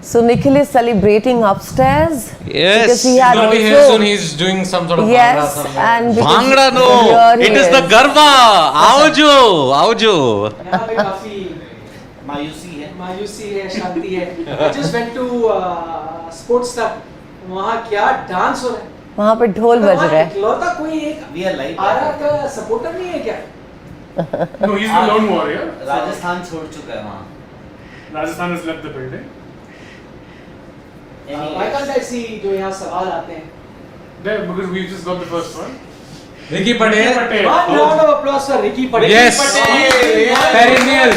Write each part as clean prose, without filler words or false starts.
So Nikhil is celebrating upstairs. Yes. Because he He's had going to be here also. soon. He's doing some sort of Yes, bhangra somewhere. and because Bhangra no, here he it is the garba. Aojo, aojo. यहाँ पे काफी मायूसी है, शांति है. I just went to sports तक. वहाँ क्या dance हो रहा है? वहाँ पे ढोल बज रहा है. इकलौता कोई एक आरा का सपोर्टर नहीं है क्या? No, he's the lone warrior. Rajasthan छोड़ चुका है वहाँ. Rajasthan has left the building. Why can't I see जो यहाँ सवाल आते हैं? There, because we just got the first one. Ricky Patel. One round of applause for Ricky Patel. Yes. Perennial.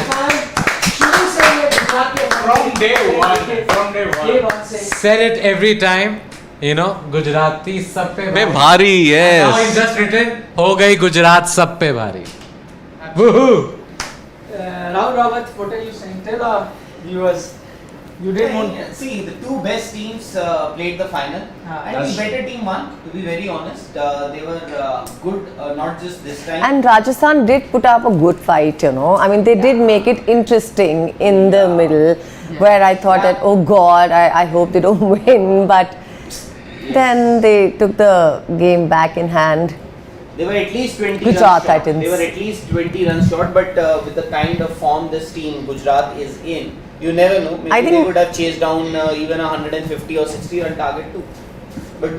शुरू से ये गुजरात के From day one. ये बात से. Said it every time. You know, Gujarati सब पे Be bhari, Now he's yes. just written, हो गई गुजरात सब पे भारी. Woohoo! Rahul Rawat, what are you saying? Tell our viewers. You didn't want. See, the two best teams played the final. I think better team won. To be very honest, they were good. Not just this time. And Rajasthan did put up a good fight, you know. I mean, they did make it interesting in the middle, where I thought that, oh God, I hope they don't win. But then they took the game back in hand. They were at least 20 Gujarat runs short. Titans. They were at least 20 runs short, but with the kind of form this team Gujarat is in, you never know. Maybe I think they would have chased down even a 150 or 60 run target too. But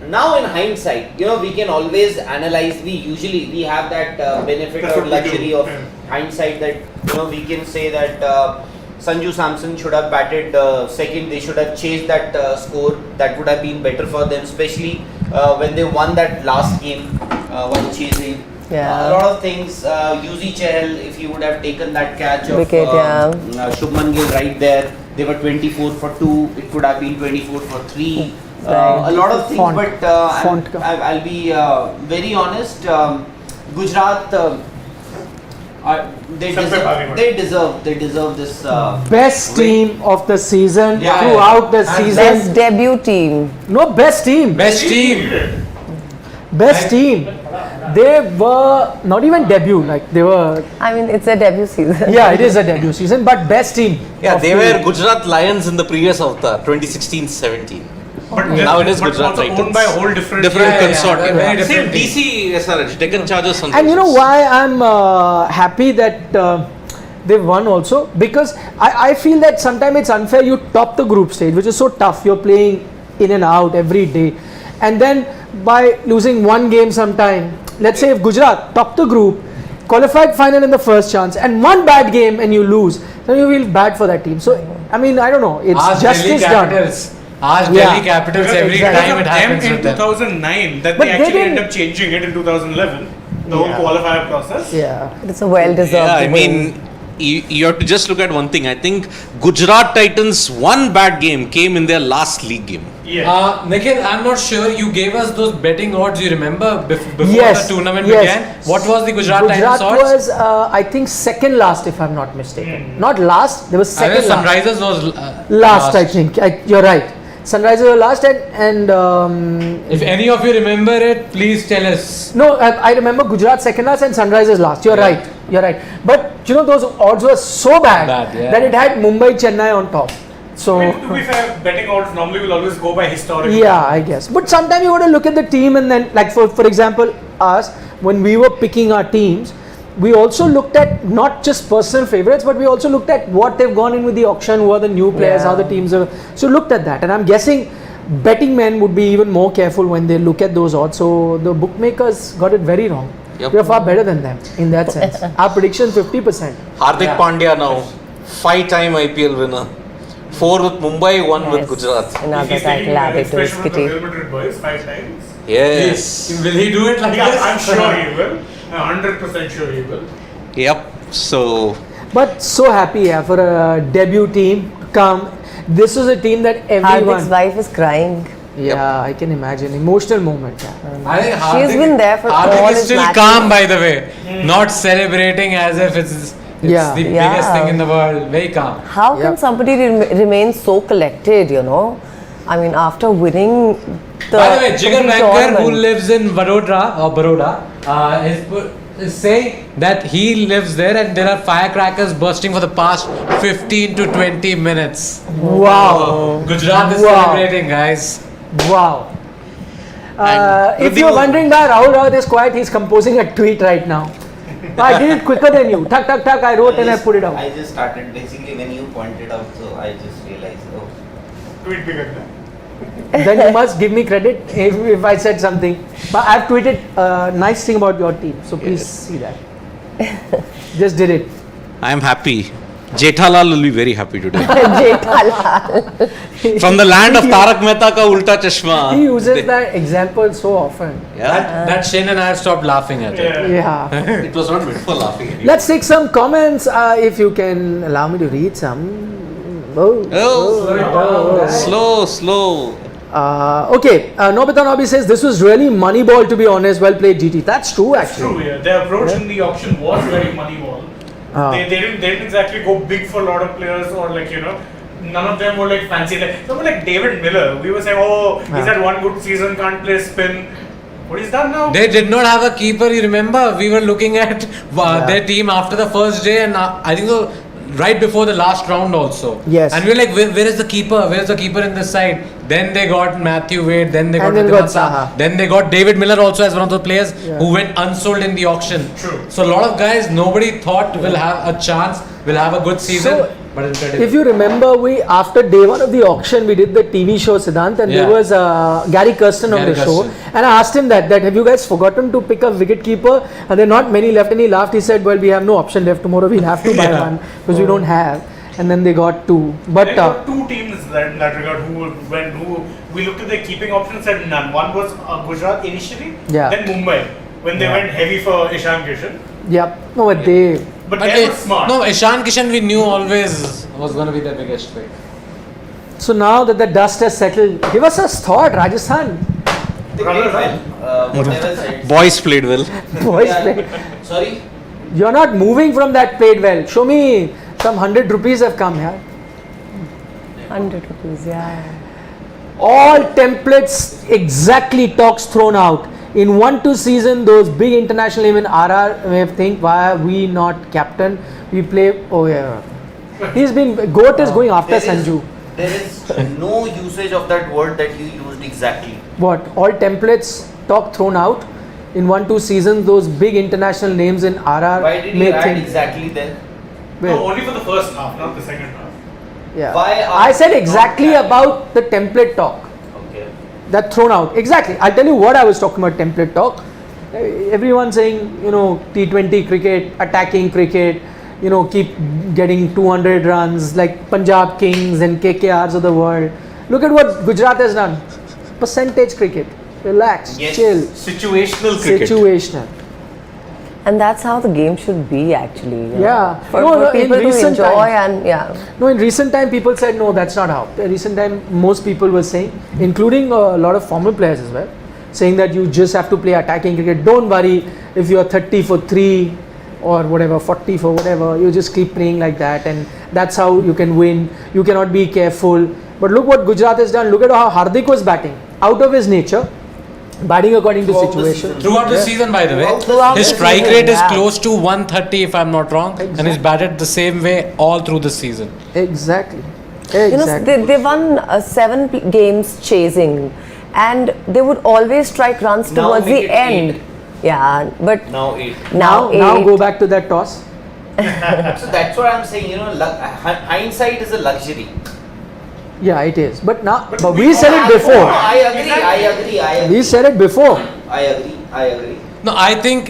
now in hindsight, you know, we can always analyze. We have that benefit That's or what we luxury do. of hindsight that, you know, we can say that Sanju Samson should have batted second. They should have chased that score. That would have been better for them, especially when they won that last game while chasing. Yeah. A lot of things. Yuzi Chahal, if he would have taken that catch of Wicket, Shubman Gill right there, they were 24 for 2. It could have been 24 for 3. Right. A lot of things, Font. but I'll be very honest. Gujarat, they deserve this. Best team of the season Yeah. throughout the season. Best debut team. No, best team. Best team. Best team. They were not even debut. Like they were. I mean, it's a debut season. Yeah, it is a debut season, but best team. Yeah, of they the- were Gujarat Lions in the previous avatar, 2016-17. But Now it is but Gujarat also Titans. owned by a whole different. Different Yeah, consortium. very different Same team. DC SRH, Deccan Chargers, Sunrisers. And you know why I'm happy that they won also? Because I feel that sometimes it's unfair. You top the group stage, which is so tough. You're playing in and out every day. And then by losing one game sometime, let's say if Gujarat top the group, qualified final in the first chance, and one bad game and you lose, then you feel bad for that team. So, I mean, I don't know. It's Ask justice Delhi done. Capitals. Ask Yeah. Delhi Capitals every Exactly. time it happens in with them. 2009 that But they they actually didn't- ended up changing it in 2011. The whole Yeah. qualifier process. Yeah. It's a well-deserved Yeah, I win. mean, you have to just look at one thing. I think Gujarat Titans' one bad game came in their last league game. Yeah. Nikhil, I'm not sure. You gave us those betting odds. You remember before Yes, the tournament yes. began? What was the Gujarat Titans odds? was, I think, second last, if I'm not mistaken. Not last. There was I know second last. Sunrisers was Last, I think. You're right. Sunrisers were last, and If any of you remember it, please tell us. no, I remember Gujarat second last and Sunrisers last. You're right. You're right. But you know those odds were so bad, Yeah. that it had Mumbai, Chennai on top. So I mean, to be fair, betting odds normally will always go by historical. yeah, I guess. But sometimes you got to look at the team, and then, like for example, us when we were picking our teams, we also looked at not just personal favorites, but we also looked at what they've gone in with the auction, who are the new players, Yeah. how the teams are. So looked at that, and I'm guessing betting men would be even more careful when they look at those odds. So the bookmakers got it very wrong. Yep. We are far better than them in that sense. Our prediction 50%. Hardik Pandya now, 5-time IPL winner. 4 with Mumbai, 1 with Yes. Gujarat. Another He's taking title added to his inspiration from the kitty. Real Madrid boys 5 times. Yes. Will he do it like Yeah, this? I'm sure he will. I'm 100% sure he will. Yep. So, But so happy, yeah, for a debut team come. This was a team that everyone. Hardik's wife is crying. Yeah, I can imagine. Emotional moment. Yeah. I think She's been there for Hardik all is his still matches. calm, by the way. Not celebrating as if it's Yeah. the Yeah. biggest thing in the world. Very calm. How Yeah. can somebody remain so collected, you know? I mean, after winning the By the way, Jigar complete Bankar, who tournament. lives in Baroda, is saying that he lives there and there are firecrackers bursting for the past 15 to 20 minutes. Wow. Gujarat is Wow. celebrating, guys. Wow. And If you're wondering why Rahul Rawat is quiet, he's composing a tweet right now. I did it quicker than you. Tuck, tuck, tuck. I wrote and I put it out. I just started basically when you pointed out, so I just realized, oh. Tweet bigger than Then you must give me credit if I said something. But I've tweeted a nice thing about your team, so please see that. Just did it. I am happy. Jethalal will be very happy today. Jethalal. From the land of Tarak Mehta ka Ulta Chashma. He uses that example so often. Yeah. That Shane and I have stopped laughing at it. Yeah. Yeah. It was not meant for laughing. Let's take some comments if you can allow me to read some. Slow. Okay, Nobita Nobi says this was really Moneyball, to be honest. Well played, GT. That's true, That's actually. true, yeah. Their approach in the auction was very moneyball. They didn't exactly go big for a lot of players, or like, you know, none of them were like fancy. Like someone like David Miller, we were saying, oh, he's had one good season, can't play spin. What is that now? They did not have a keeper, you remember? We were looking at their team after the first day and I think so, right before the last round also. Yes. And we were like, where is the keeper? Where is the keeper in this side? Then they got Matthew Wade, then they got And then Ridwan got Saha. Then they got David Miller also as one of the players who went unsold in the auction. True. So a lot of guys nobody thought will have a chance, will have a good season. So, but instead If you remember, we after day one of the auction, we did the TV show Siddhant, and there was Gary Kirsten on Gary the show, Kirsten. and I asked him that have you guys forgotten to pick a wicket keeper? And there are not many left, and he laughed. He said, "Well, we have no option left. Tomorrow we'll have to buy one because we don't have." And then they got two, but They got two teams in that regard who we looked at their keeping options, said none. One was Gujarat initially, then Mumbai when they went heavy for Ishan Kishan. yeah, no, but they. But they were smart. No, Ishan Kishan we knew always was going to be the biggest pick. So now that the dust has settled, give us a thought, Rajasthan. They played well. Whatever said. Boys played well. Boys, Yeah. play. Sorry? You're not moving from that played well. Show me some 100 rupees have come here. 100 rupees, yeah. All templates exactly talks thrown out. In 1-2 season, those big international name in RR may think, why are we not captain? We play. Oh yeah, he's been Goat is going after Sanju. There is no usage of that word that you used exactly. What all templates talk thrown out in 1-2 season? Those big international names in RR Why did may you add think. exactly there? Well, No, only for the first half, not the second half. yeah. Why are I said we not exactly captain? about the template talk. Okay. That thrown out exactly. I'll tell you what I was talking about template talk. Everyone saying, you know, T20 cricket, attacking cricket, you know, keep getting 200 runs like Punjab Kings and KKRs of the world. Look at what Gujarat has done. Percentage cricket. Relax, Yes. chill, Situational cricket. situational. And that's how the game should be, actually. you know. Yeah. For, No, for no, in people to recent enjoy times. and yeah. No, in recent time people said no, that's not how. In recent time most people were saying, including a lot of former players as well, saying that you just have to play attacking cricket. Don't worry if you are 30 for 3 or whatever, 40 for whatever, you just keep playing like that and that's how you can win. You cannot be careful. But look what Gujarat has done. Look at how Hardik was batting. Out of his nature, batting according to Throughout the situation. season. Throughout the season, by the way, Throughout his the strike season, rate is yeah. close to 130 if I'm not wrong, and he's batted the same way all through the season. Exactly. You know, Exactly. they won 7 games chasing, and they would always strike runs Now towards make the it end. 8. Yeah, but Now 8. now now 8. go back to that toss. So that's what I'm saying, you know, hindsight is a luxury. Yeah, it is. But now, But but we we said all it have before. I agree. We said it before. I agree. No, I think,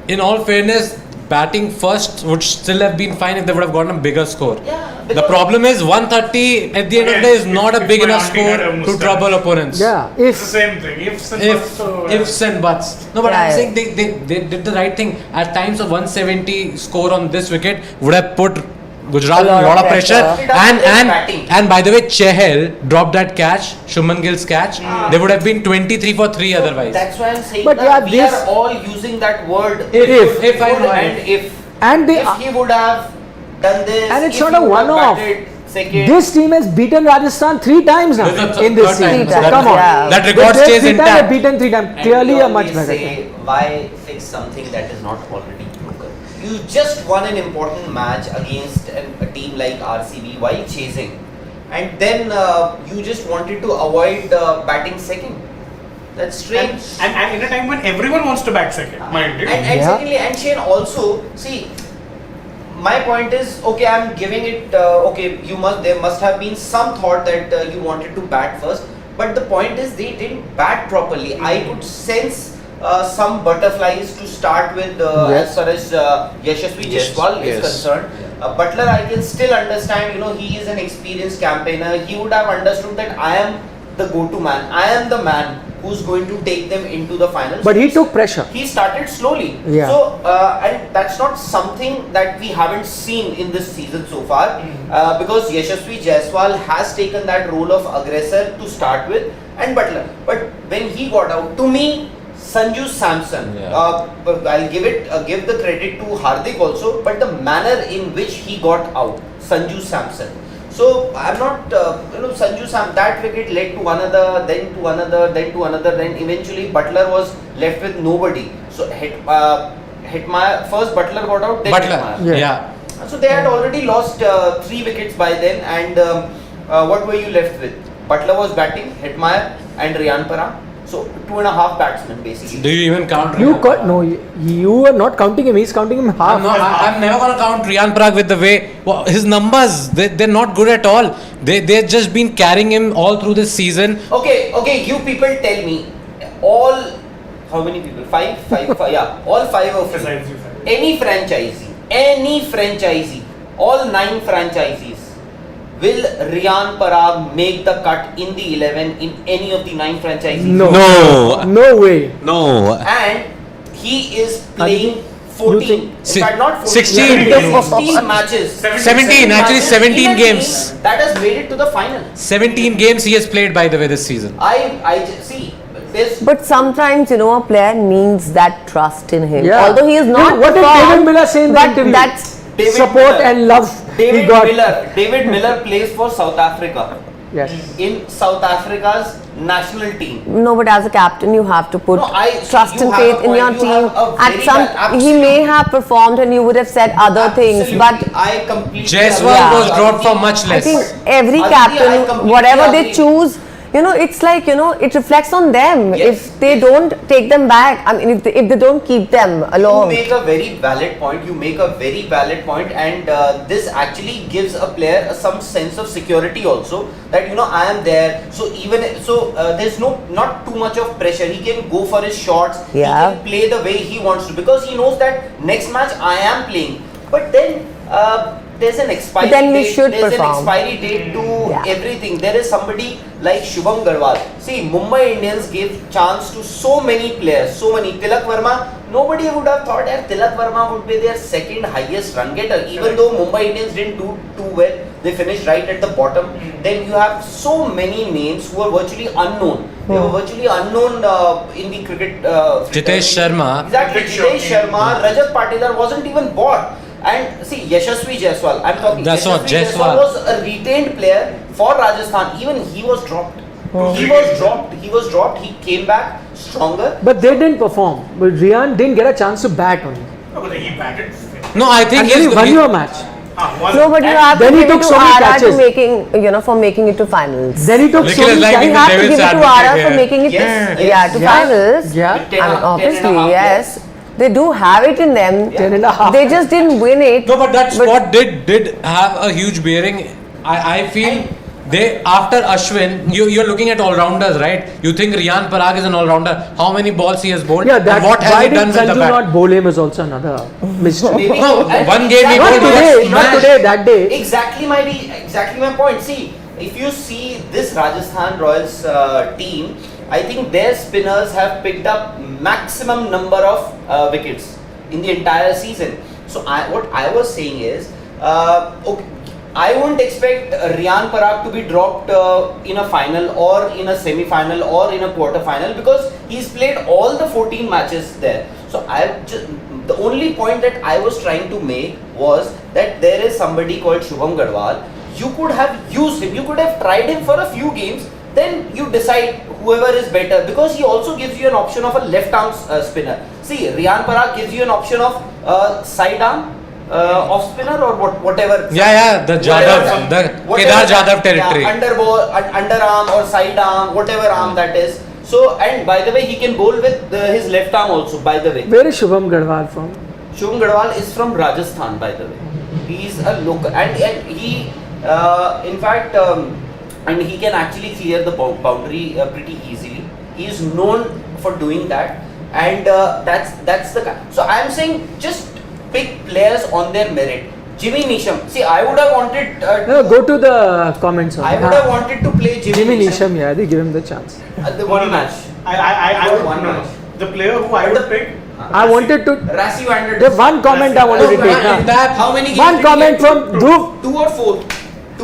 in all fairness, batting first would still have been fine if they would have gotten a bigger score. Yeah, The problem is 130 at the end of the day is not a big If my enough auntie score had a to mustache. trouble opponents. Yeah, It's the if same thing. Ifs and If buts, so, ifs and buts. No, but Yeah, I'm yeah. saying they did the right thing. At times of 170 score on this wicket would have put Gujarat A lot a lot of of pressure. pressure. And by the way, Chahal dropped that catch, Shubman Gill's catch. They would have been 23 for 3 otherwise. That's why I'm saying But that yeah, we this- are all using that word If. If I would know and if. if. and they If he would have done this, And it's if not he a would have one-off. batted second. This team has beaten Rajasthan 3 times now This is the in this third time. season. Three So times, come on. yeah. That record They've stays 3 times intact. beaten 3 times. And Clearly we a much always better say, team. why fix something that is not already broken? You just won an important match against a team like RCB while chasing, and then you just wanted to avoid batting second. That's strange. And in a time when everyone wants to bat second, mind you. And Yeah. secondly, and Shane also, see, my point is, okay, I'm giving it, there must have been some thought that you wanted to bat first, but the point is they didn't bat properly. I could sense some butterflies to start with Yes. as far as Yashasvi Jaiswal is Yes. concerned. Butler, I can still understand, he is an experienced campaigner. He would have understood that I am the go-to man. I am the man who's going to take them into the finals. But he took pressure. He started slowly. Yeah. So, and that's not something that we haven't seen in this season so far. Because Yashasvi Jaiswal has taken that role of aggressor to start with, and Butler. But when he got out, to me, Sanju Samson, I'll give the credit to Hardik also, but the manner in which he got out, Sanju Samson. So I'm not, Sanju Sam, that wicket led to another, then to another, then to another, then eventually Butler was left with nobody. So Hetmeyer, first Butler got out, then Butler. Hetmeyer. Yeah. So they had already lost 3 wickets by then, and what were you left with? Butler was batting, Hetmeyer and Riyan Parag. So 2.5 batsmen basically. Do you even count? You Riyan? no, you are not counting him. He's counting him half. I'm never gonna count Riyan Parag with the way his numbers. They're not good at all. They've just been carrying him all through this season. Okay, you people tell me, all, how many people? Five, yeah, all 5 of you. Besides you, sir. Any franchisee, all 9 franchisees, will Riyan Parag make the cut in the 11 in any of the 9 franchisees? No. No. No way. No. And he is playing you 14. think- In fact, not 14. 16. 16 matches. 17, actually matches 17 in a games. team that has made it to the final. 17 games he has played, by the way, this season. See, there's But sometimes, a player needs that trust in him. Yeah. Although he is not What did performed, David Miller say in the but interview? that's David Support Miller. and love he David got. Miller plays for South Africa. Yes. In South Africa's national team. no, but as a captain, you have to put No, trust you and have faith a in point. your You team. have a At very some, bad- he may have performed, and you would have said other things, Absolutely. but I completely Jaiswal Yeah. was dropped for much I less. think every Aditi, I captain, completely whatever they agree. choose, it's like, it reflects on them. Yes. If they don't take them back, I mean, if they don't keep them along. You make a very valid point. And this actually gives a player some sense of security also, that I am there. So there's not too much of pressure. He can go for his shots. Yeah. He can play the way he wants to, because he knows that next match I am playing. But then there's an expiry But then he date. should There's perform. an expiry date to Yeah. everything. There is somebody like Shubham Garwal. See, Mumbai Indians gave chance to so many players, Tilak Verma. Nobody would have thought that Tilak Verma would be their second highest run getter, even though Mumbai Indians didn't do too well. They finished right at the bottom. Then you have so many names who are virtually unknown. They were virtually unknown in the cricket. Jitesh Sharma. Exactly, Cricket Jitesh show. Sharma, Rajat Patilar wasn't even bought. And see, Yashasvi Jaiswal, I'm talking. That's what, Yashasvi Jaiswal. was a retained player for Rajasthan. Even he was dropped. He was dropped. He came back stronger. But they didn't perform. But Riyan didn't get a chance to bat only. No, but he batted. No, I think And then he won your match. No, but you have then to he give it took to so many Ara to catches. for making it to finals. Then he took Nikhil so is many like catches. You have to Devil's give it to advocate Ara for here. making it Yes, to yes. finals. Yeah. I mean, 10 obviously, and a half, yes. They do have it in them. 10.5. They just didn't win it. No, but that's what did have a huge bearing. I feel they, after Ashwin, you're looking at all-rounders, right? You think Riyan Parag is an all-rounder. How many balls he has bowled? Yeah, and that, what has why he did done with the Sanju bat? not bowl him is also another mystery. Maybe No, and one game he Not bowled today, was not smashed. today, that day. Exactly my point. See, if you see this Rajasthan Royals team, I think their spinners have picked up maximum number of wickets in the entire season. So what I was saying is, okay, I wouldn't expect Riyan Parag to be dropped in a final or in a semi-final or in a quarter-final, because he's played all the 14 matches there. So the only point that I was trying to make was that there is somebody called Shubham Garwal. you could have used him. You could have tried him for a few games. Then you decide whoever is better, because he also gives you an option of a left arm spinner. See, Riyan Parag gives you an option of side arm off spinner or whatever. Yeah, the Jadhav, the Kedar Jadhav territory. Yeah, underarm or side arm, whatever arm that is. So, and by the way, he can bowl with his left arm also, by the way. Where is Shubham Garhwal from? Shubham Garhwal is from Rajasthan, by the way. He's a local, and he, in fact, and he can actually clear the boundary pretty easily. He is known for doing that, and that's the guy. So I am saying, just pick players on their merit. Jimmy Neesham. See, I would have wanted. No, go to the comments. I would have wanted to play Jimmy Neesham. Yeah, they give him the chance. The one match. I would One match. The player who I would pick. I wanted to. Rassi Vander. There's one comment I wanted to take. How many games One did he comment get? from Dhruv. 2 or 4.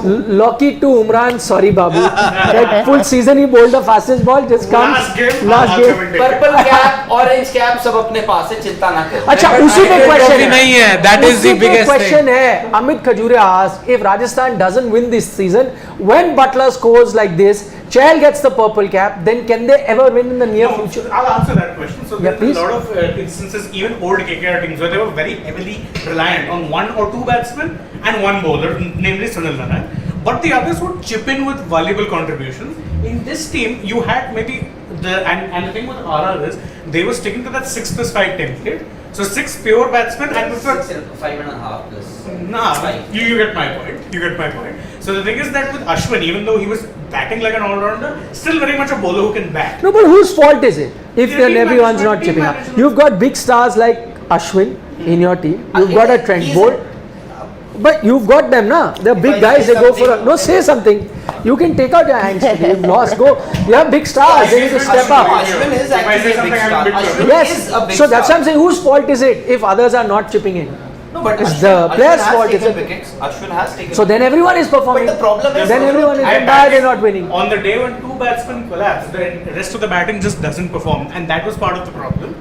Lucky to Umran, sorry Babu. That full season he bowled the fastest ball, just comes last game. Purple cap, orange cap, सब अपने पास है, चिंता ना करो. अच्छा उसी पे question नहीं है, that is the biggest question thing. है. Amit Khajure asked, if Rajasthan doesn't win this season, when Butler scores like this, Chahal gets the purple cap, then can they ever win in the near future? I'll answer that question. So Yeah, there's please. a lot of instances, even old KKR teams, where they were very heavily reliant on 1 or 2 batsmen and 1 bowler, namely Sunil Narine. But the others would chip in with valuable contributions. In this team, you had maybe and the thing with RR is they were sticking to that 6 plus 5 template. So 6 pure batsmen and with 5.5 plus. Nah, you get my point. You get my point. So the thing is that with Ashwin, even though he was batting like an all-rounder, still very much a bowler who can bat. No, but whose fault is it? If Yeah, then team everyone's management, not chipping team up. management. You've got big stars like Ashwin in your team. You've got a Trent He's Bolt. But you've got them, na? They're big I guys. say They go for a something- no. Say something. You can take out your hands. You've lost. Go. You have big stars. They need to step up. Ashwin is If I say actually a big something, I'm star. a big Ashwin Yes. is a big So that's star. what I'm saying. Whose fault is it if others are not chipping in? No, but It's Ashwin, the Ashwin player's has fault, taken isn't it? wickets. Ashwin has taken. So then everyone is performing. But the problem is, Then everyone is And bad. They're not winning. On the day when 2 batsmen collapse, the rest of the batting just doesn't perform, and that was part of the problem.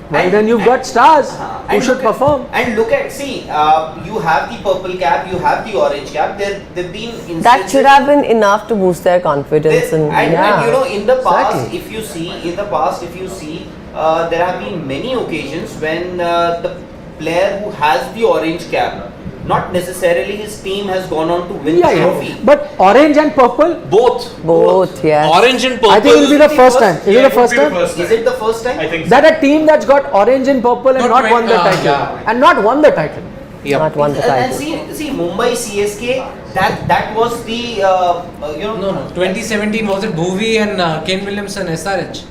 Well, then you've got stars who and should look at- perform. And look at, see, you have the purple cap, you have the orange cap. There've been instances. That should have been enough to boost their confidence. And you know, in the past, Exactly. if you see, there have been many occasions when the player who has the orange cap, not necessarily his team has gone on to win Yeah, the yeah. trophy. But orange and purple. Both. Both, yes. Orange and purple. I think it'll be the first time. Is it the first time? Is it the first time? I think so. That a team that's got orange and purple and Not not won the win- title. yeah. And not won the title. Yep. Not won the And title. see, Mumbai CSK, that was the No, 2017 was it Bhuvi and Kane Williamson SRH?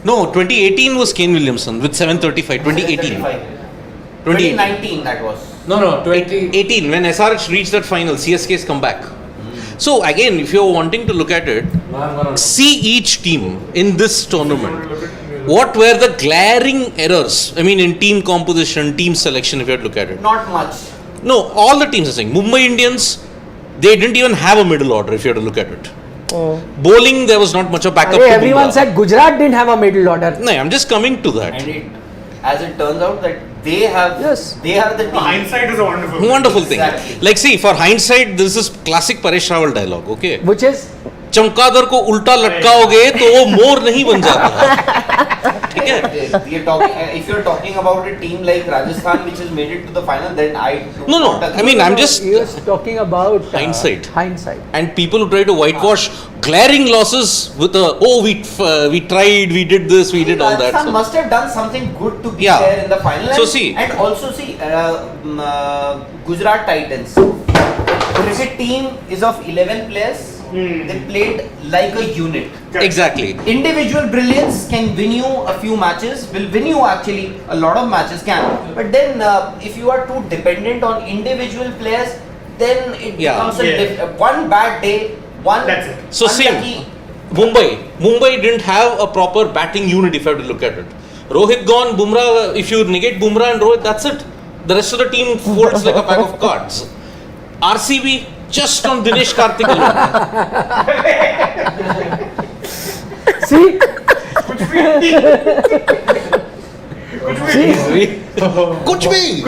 No, 2018 was Kane Williamson with 735. 2018. 2019 that was. No, 18 when SRH reached that final, CSK's come back. So again, if you're wanting to look at it, see each team in this tournament. What were the glaring errors? I mean, in team composition, team selection, if you had to look at it. Not much. No, all the teams are saying. Mumbai Indians, they didn't even have a middle order, if you had to look at it. Bowling, there was not much of backup. Hey, to everyone Bumrah. said Gujarat didn't have a middle order. No, I'm just coming to that. And as it turns out that they have, Yes. they are the team. Hindsight is a wonderful. Wonderful thing. Exactly. Like, see, for hindsight, this is classic Paresh Rawal dialogue, okay? Which is चमकादर को उल्टा लटकाओगे तो वो मोर नहीं बन जाता. ठीक है? We are talking, if you're talking about a team like Rajasthan which has made it to the final, then I do No, not agree. I mean, I'm just he was talking about Hindsight. Hindsight. and people who try to whitewash glaring losses with a we tried, we did this, we did all that. Rajasthan So- must have done something good to be Yeah. there in the final. So and, see- and also see, Gujarat Titans. Cricket team is of 11 players. They played like a unit. Exactly. Individual brilliance can win you a few matches, will win you actually a lot of matches can. But then if you are too dependent on individual players, then it Yeah. becomes Yeah. one bad day, one That's it. So same. unlucky. Mumbai didn't have a proper batting unit if you have to look at it. Rohit gone, Bumrah, if you negate Bumrah and Rohit, that's it. The rest of the team folds like a pack of cards. RCB just on Dinesh Karthik alone. See, Kuch bhi.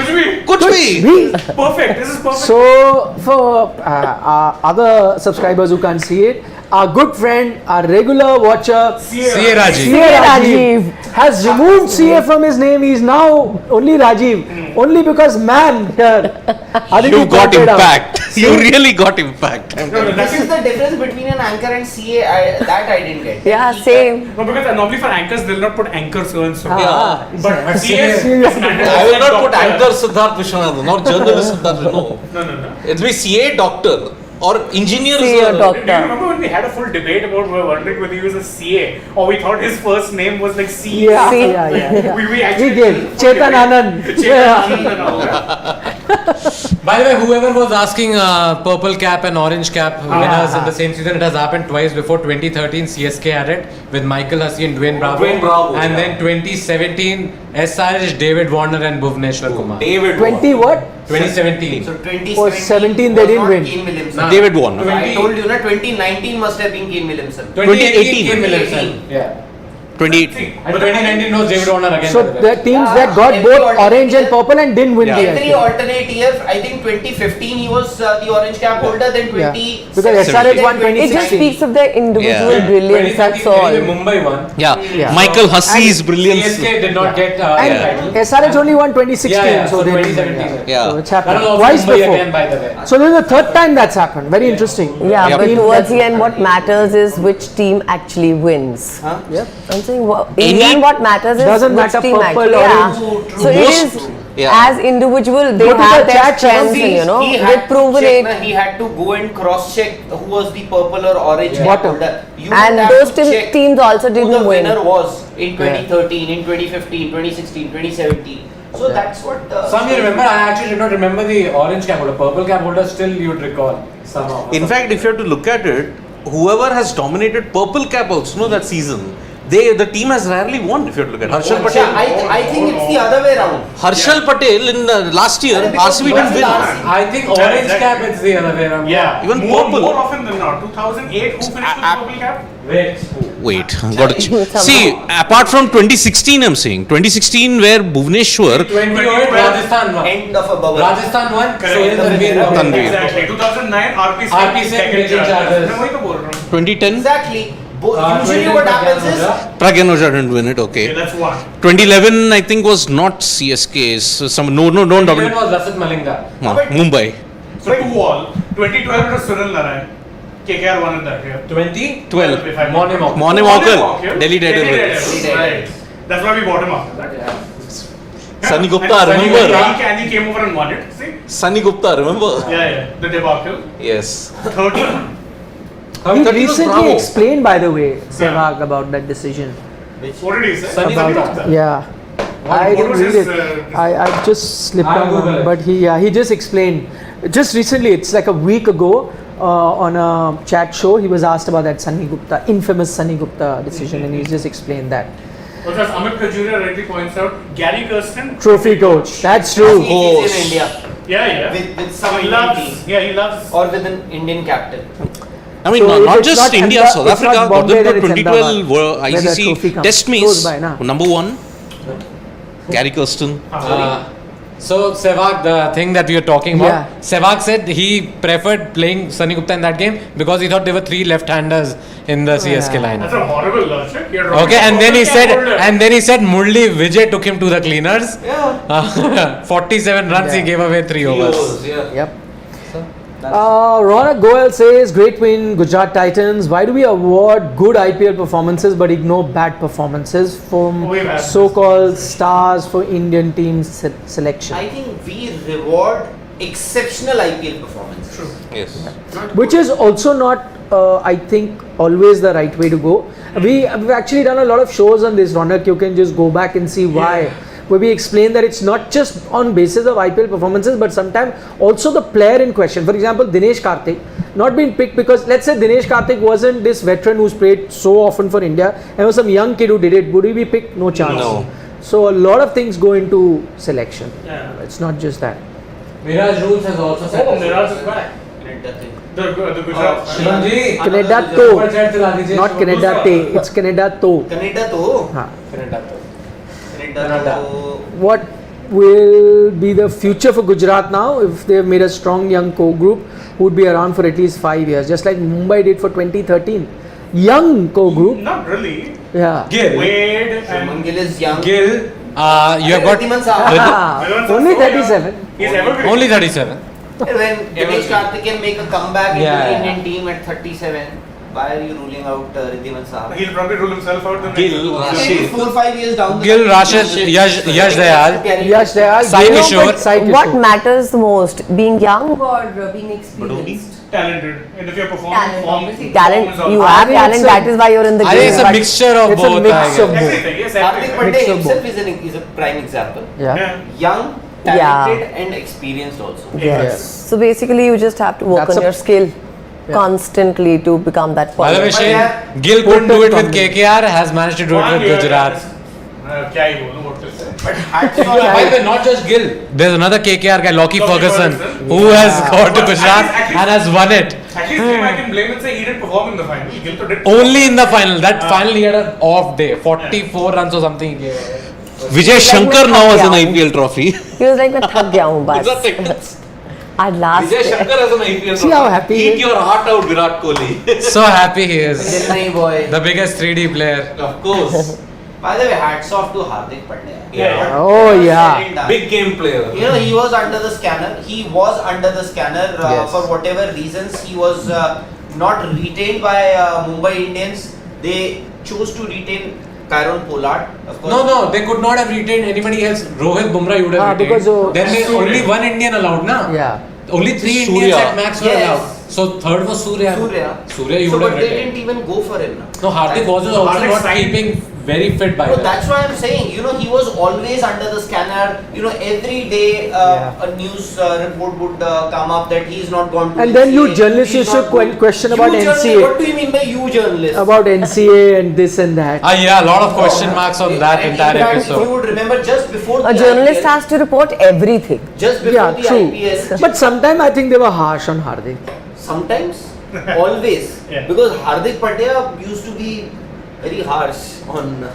Kuch bhi. We- Perfect. This is perfect. So, for our other subscribers who can't see it, our good friend, our regular watcher, CA Rajiv. CA Rajiv has removed CA from his name. He's now only Rajiv. Only because, man, here, I think You he got pointed out. impact. You really got impact. I'm telling you. This is the difference between an anchor and CA. That I didn't get. Yeah, same. No, because normally for anchors they'll not put anchor so and so. Yeah. But CA CS is mandatory. I will not put Doctor. anchor Siddharth Vishwanathan, not journalist Siddharth. No. No. It'll be CA doctor or engineer. CA Do doctor. you remember when we had a full debate about we were wondering whether he was a CA or we thought his first name was like C? Yeah, See? yeah. We actually We did. Chetan Anand. Chetan Yeah. Anand and all that. By the way, whoever was asking purple cap and orange cap winners in the same season, it has happened twice before. 2013, CSK had it with Michael Hussey and Dwayne Bravo. Dwayne Bravo, And yeah. then 2017, SRH, David Warner and Bhuvneshwar Kumar. David 20 what? 2017. So 2017 For 17 they was didn't not win. Kane Williamson. Nah. David Warner. So I told you, na 2019 must have been Kane Williamson. 2018 Kane 2018. Williamson. Yeah. 2018. And 2019 was David Warner again. So by the way. there are teams that got every both alternate orange and year- purple and didn't win Yeah. the Every IPL. alternate year, I think 2015 he was the orange cap holder, then Yeah. 2017. Because SRH won It just 2016. speaks of their individual Yeah. brilliance, that's 2013 all. anyway, Mumbai won. Yeah. Yeah. Michael Hussey's And brilliance. CSK did not get And title. SRH only won 2016, Yeah, so so they didn't 2017. win. Yeah. So it's That happened was also twice Mumbai before. again, by the way. So this is the third time that's happened. Very interesting. Yeah, Yep. but Team towards that- the end, what matters is which team actually wins. Huh? Yep. I'm saying, in Any- the end, what matters is Doesn't which matter team purple, actually. orange. Yeah. So it Most- is yeah. as individual, they Go to have the their chat, strengths, See, and, you know, he had they've to proven check, it. na, he had to go and cross check who was the purple or orange cap Bottom. holder. You And would have those to check teams also who the didn't win. winner was in 2013, in 2015, 2016, 2017. So that's what. Some you remember, I actually did not remember the orange cap holder. Purple cap holder still you'd recall somehow. In fact, if you have to look at it, whoever has dominated purple cap also, no, that season, the team has rarely won. If you have to look at Harshal Yeah, Patel. I think it's the other way around. Harshal Patel in last year, Because RCB didn't win. I think orange exactly. cap it's the other way around. Yeah. Even more, purple. more often than not. 2008, who finished with purple cap? Wait. Wait, got to see. Apart from 2016, I'm saying 2016, where Bhuvneshwar, 2008 Rajasthan won. End of a bubble. Rajasthan won. So Correct. is Tanvir won. Tanvir. Exactly. 2009, RP RP Singh taking charges. मैं वही तो बोल रहा हूँ. 2010, Exactly. Usually what happens is Pragyan Ojha didn't win it. Okay. Okay, that's one. 2011, I think, was not CSK. So some don't Then double. was Lasith Malinga. Mumbai. So 2-all. 2012 it was Sunil Narayan. KKR won in that year. 12. If I Morning walk. Mone Mokal, Delhi Daredevils. Daredevils. Right. That's why we bought him after that. Sunny Gupta, And Sunny remember? Gupta, and he came over and won it. See? Sunny Gupta, remember? Yeah. The debacle. Yes. 13. He 30 was recently Bravo. explained, by the way, Sehwag, about that decision. What did he say? Sunny Sunny Gupta. Gupta. Yeah. I what didn't was read his, it. I just slipped I'll on Google one, it. but he just explained. Just recently, it's like a week ago, on a chat show, he was asked about that Sunny Gupta, infamous Sunny Gupta decision, and he just explained that. But as Amit Khajuria rightly points out, Gary Kirsten. Trophy coach. That's true. he's in India Yeah. with some He Indian loves. team Yeah, he loves. or with an Indian captain. I mean, So if not it's just not India, Ahmedabad- South it's not Africa got Bombay, them then to it's 2012 Ahmedabad, where the trophy ICC comes. test Close meets. by, na? Number one, Gary Kirsten. So Sehwag, the thing that we were talking about, Yeah. Sehwag said he preferred playing Sunny Gupta in that game because he thought there were 3 left-handers in the CSK Yeah. lineup. That's a horrible logic. You're Okay, and then he said, and Murli Vijay took him to the cleaners. Yeah. 47 runs, he Yeah. gave away 3 overs. Yep. Ronak Goel says, great win, Gujarat Titans. Why do we award good IPL performances but ignore bad performances from We've had so-called stars for Indian teams selection? I think we reward exceptional IPL performance. True. Yes. Which is also not, I think, always the right way to go. We've actually done a lot of shows on this, Ronak. You can just go back and see why. Where we explain that it's not just on basis of IPL performances, but sometimes also the player in question. For example, Dinesh Karthik, not been picked because, let's say Dinesh Karthik wasn't this veteran who's played so often for India, and was some young kid who did it. Would he be picked? No chance. No. So a lot of things go into selection. Yeah. It's not just that. Miraj Rules has also said Oh, this. Miraj is back. The Gujarat. Shivanji, Canada Super chat to, chila dijiye. not Canada te. It's Canada to. Canada to. हाँ. Canada to. Canada What will be the future for Gujarat now if they've made a strong young core group who would be around for at least 5 years, just like Mumbai did for 2013? Young core group. Not really. Yeah. Gill. Wade Shubman and Gill is young. Gill. You have got Ridhiman Saha. Everyone's Only so young. 37. He's ever been. only 37. When Dinesh Karthikeyan make a comeback into Yeah, the yeah. Indian team at 37, why are you ruling out Ridhiman Saha? He'll probably rule himself out. the Gill, next- Rashid. 4-5 years down the Gill, line. Rashid, Yash Dayal. Yash Dayal. Sai Gill, Kishore. but Sai What Kishore. matters the most, being young or being experienced? Talented. And if you're performing, Talent, form, obviously. performance Talent. also- You I have think talent. it's a- That is why you're in the I think game. it's a but- mixture of It's a both. mix I of guess. both. Everything, yes, Hardik everything. Pandya Mix of himself both. is a prime example. Yeah. Yeah. Young, talented, and experienced also. Yes. So basically, you just have to work That's on a- your skill constantly to become that By the way, person. Shane, Gill couldn't do it with KKR, has managed to do it One with year, Gujarat. क्या ही बोलूं, what to say. But hats off. By the way, not just Gill. There's another KKR guy, Lockie Lockie Ferguson, Ferguson. who has gone to But Gujarat at least- and has won it. At least him I can blame and say he didn't perform in the final. Gil to did. Only in the final. That final he had an off day. 44 runs or something he gave. Vijay Shankar मैं now थक has an गया हूँ। IPL trophy. He was like, मैं थक गया हूँ Is that बस. sentence? At last. Vijay Shankar has an IPL See how happy he Eat is? your heart out, Virat Kohli. So happy he is. Chennai boy. The biggest 3D player. Of course. By the way, hats off to Hardik Pandya. Yeah. Oh, He was yeah. very done. Big game player. You know, he was under the scanner. He was under the scanner Yes. for whatever reasons. He was not retained by Mumbai Indians. They chose to retain Kyron Pollard. Of course. No, they could not have retained anybody else. Rohit Bumrah you would have retained. because, Then there's only one Indian allowed, na? Yeah. Only 3 Surya. Indians at max were Yes. allowed. So third was Surya. Surya. You So, would but have they retained. didn't even go for him. No, Hardik was also Hardik not signed. keeping very fit by No, then. that's why I'm saying, you know, he was always under the scanner. You know, every day Yeah. a news report would come up that he's not gone to And then you NCA, journalists he's used to not good. question You about journalist, NCA. What do you mean by you journalists? About NCA and this and that. Yeah, a lot of question marks on that And entire in fact, If you episode. would remember, just before A the journalist IPL, has to report everything. just before Yeah, the true. IPL, But sometimes I think they were harsh on Hardik. sometimes, always, Yeah. because Hardik Pandya used to be very harsh on.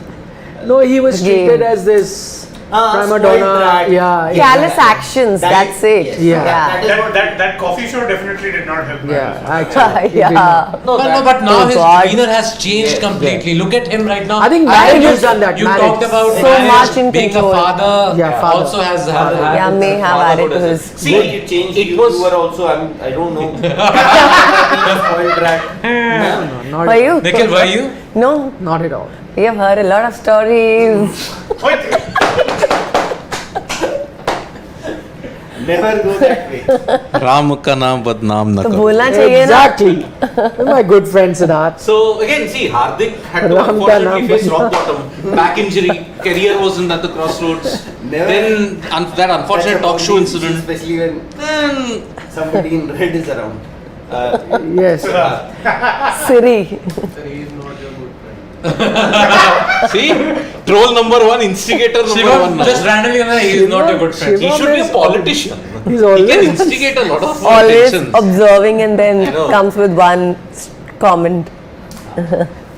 No, he was Again. treated as this prima spoiled donna. brat. Yeah, Callous That- actions, that- that's it. yes, Yeah. That is what. That coffee show definitely did not help. Yeah, actually. it did Yeah. not. But now Oh his God. demeanor has changed Yes. completely. Look at him right now. I think And marriage you- has done that, You marriage. talked about So marriage, much in being control. a father. Yeah, father. Also has Father. had. Yeah, may have added to his. See, you changed. It you, was- you were also. I don't know. Spoiled brat. No, not, Were you? Nikhil, were you? No, not at all. we have heard a lot of stories. Never go that way. Ram का नाम बदनाम न तो करो. बोलना चाहिए ना. Exactly. My good friend Siddharth. So again, see, Hardik had to Ram ka unfortunately naam face rock badnaam. bottom, back injury, career wasn't at the crossroads. Never. Then that unfortunate talk show incident. Especially when Then somebody in red is around. Yes. Siri. see, troll number one, instigator number one. Shivam now. just randomly he is not a good friend. He should be a politician. He's He always can instigate a lot of Always tensions. observing and then I know. comes with one comment.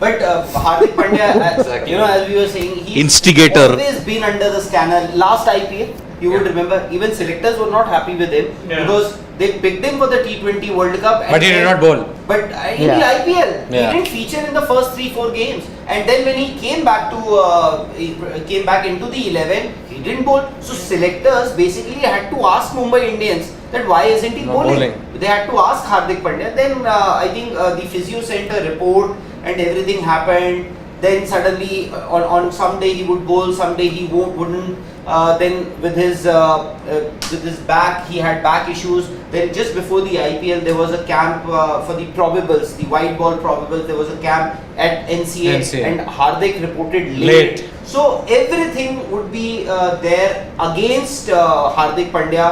But Hardik Pandya, Exactly. you know, as we were saying, he Instigator. always been under the scanner. Last IPL, you would remember, even selectors were not happy with him Yeah. because they picked him for the T20 World Cup. But he did not bowl. But in Yeah. the IPL, Yeah. he didn't feature in the first 3-4 games. And then when he came back into the 11, he didn't bowl. So selectors basically had to ask Mumbai Indians that why isn't he Not bowling? bowling. They had to ask Hardik Pandya. Then I think the physio sent a report and everything happened. Then suddenly on some day he would bowl, some day he wouldn't. Then with his back, he had back issues. Then just before the IPL, there was a camp for the probables, the white ball probables. There was a camp at NCA. And Hardik reported late. So everything would be there against Hardik Pandya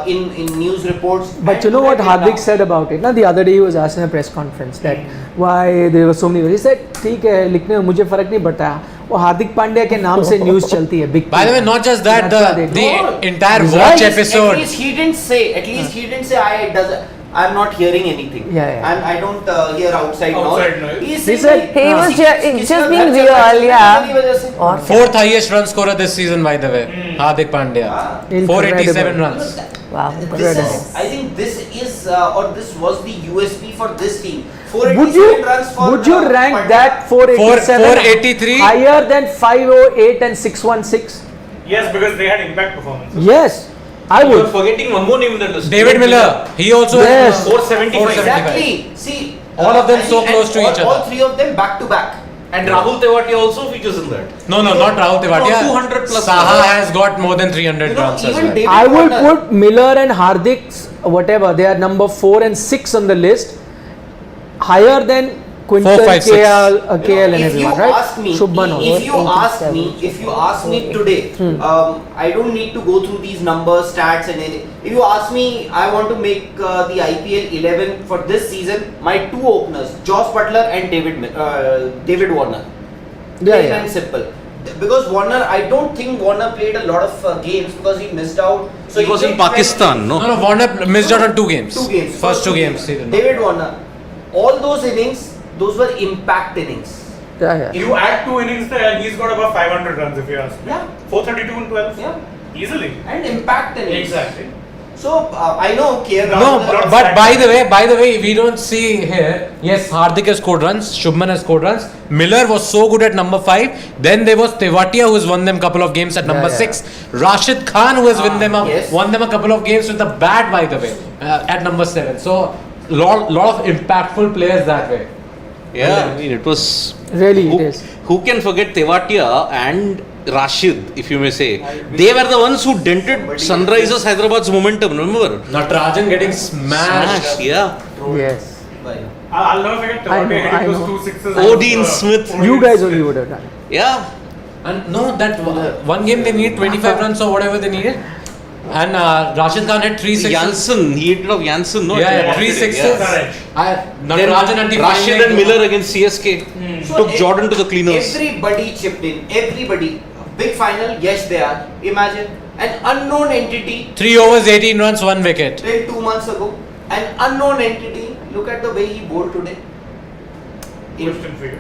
in news reports. But And you know look what at him Hardik now. said about it? Now the other day he was asked in a press conference that why there were so many. He said, "ठीक है, लिखने में मुझे फर्क नहीं पड़ता। वो हार्दिक पांड्या के नाम से न्यूज़ चलती है." Big. By the way, not just that, That's why they the No. entire He's watch right. At episode. least he didn't say. I does. I'm not hearing anything. Yeah. And I don't hear outside Outside noise. noise. He said- He was just being real, yeah. Or Fourth highest run scorer this season, by the way. Hardik Pandya. 487 runs. wow. This is, I think this is or this was the USP for this team. Would 487 runs for you rank Pandya. that 487 483 higher than 508 and 616? Yes, because they had impact performances. Yes, I You're would. forgetting one more name in the list. David Miller. He also Yes. has 475. Exactly. See, All of them and- so and close to all, each other. All three of them back to back. And Rahul Tewatia also features in that. No, not Rahul Tewatia. No, 200 plus. Saha has got more than 300 You know, runs as even well. David I would Warner- put Miller and Hardik's whatever they are number 4 and 6 on the list, higher than Quinton, 4, 5, 6. KL, You know, KL and if you everyone, right? ask me, Shubman also. if you ask me today, I don't need to go through these numbers, stats, and anything. If you ask me, I want to make the IPL 11 for this season. My two openers, Josh Butler and David Warner. Plain and simple. Because Warner, I don't think Warner played a lot of games because he missed out. So He was in played Pakistan, no? No, Warner missed out on 2 games. 2 games. First 2 games. He did not. David Warner, all those innings, those were impact innings. Yeah. You add 2 innings there and he's got about 500 runs if you ask me. Yeah. 432 and 12. Yeah. Easily. And impact innings. Exactly. So I know KL No, Rahul- but by the way, we don't see here. Yes, Hardik has scored runs. Shubman has scored runs. Miller was so good at number 5. Then there was Tewatia who has won them couple of games at number 6. Rashid Khan who has yes. won them a couple of games with the bat, by the way, at number 7. So lot of impactful players that way. Yeah, I mean, it was. Really, it is. Who can forget Tewatia and Rashid, if you may say? They were the ones who dented Sunrisers Hyderabad's momentum, remember? Natarajan getting smashed. Yeah. Yes. I'll never forget I know, Tewatia I hitting know. those 2 sixes. Odin Smith. You guys only would have done it. Yeah. And no, that one game they needed 25 runs or whatever they needed. And Rashid Khan had 3 sixes. Janssen, he hit it off Janssen, no? Yeah, 3 sixes. Correct. Natarajan at the Rashid final and game. Miller against CSK took Jordan to the cleaners. Everybody chipped in. Everybody. Big final, yes they are. Imagine an unknown entity 3 overs, 18 runs, 1 wicket. till 2 months ago. An unknown entity. Look at the way he bowled today. Question for you.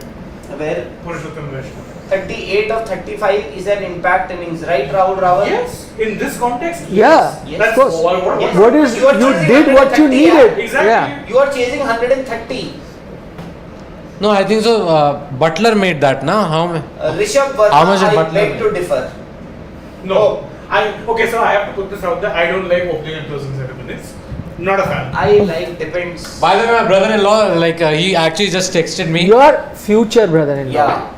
Where Purushottam Vaishnav. 38 of 35 is an impact innings, right, Rahul Rawal? Yes. In this context. Yeah, Yes. of course. Yes. What is You are you chasing did what you 130, needed. Exactly. Yeah. You are chasing 130. No, I think so. Butler made that, na? Rishabh Verma, How much did I Butler beg make? to differ. No. Okay, so I have to put this out there. I don't like opening and closing ceremonies. Not a fan. I like depends. By the way, my brother-in-law, he actually just texted me. Your future brother-in-law. Yeah.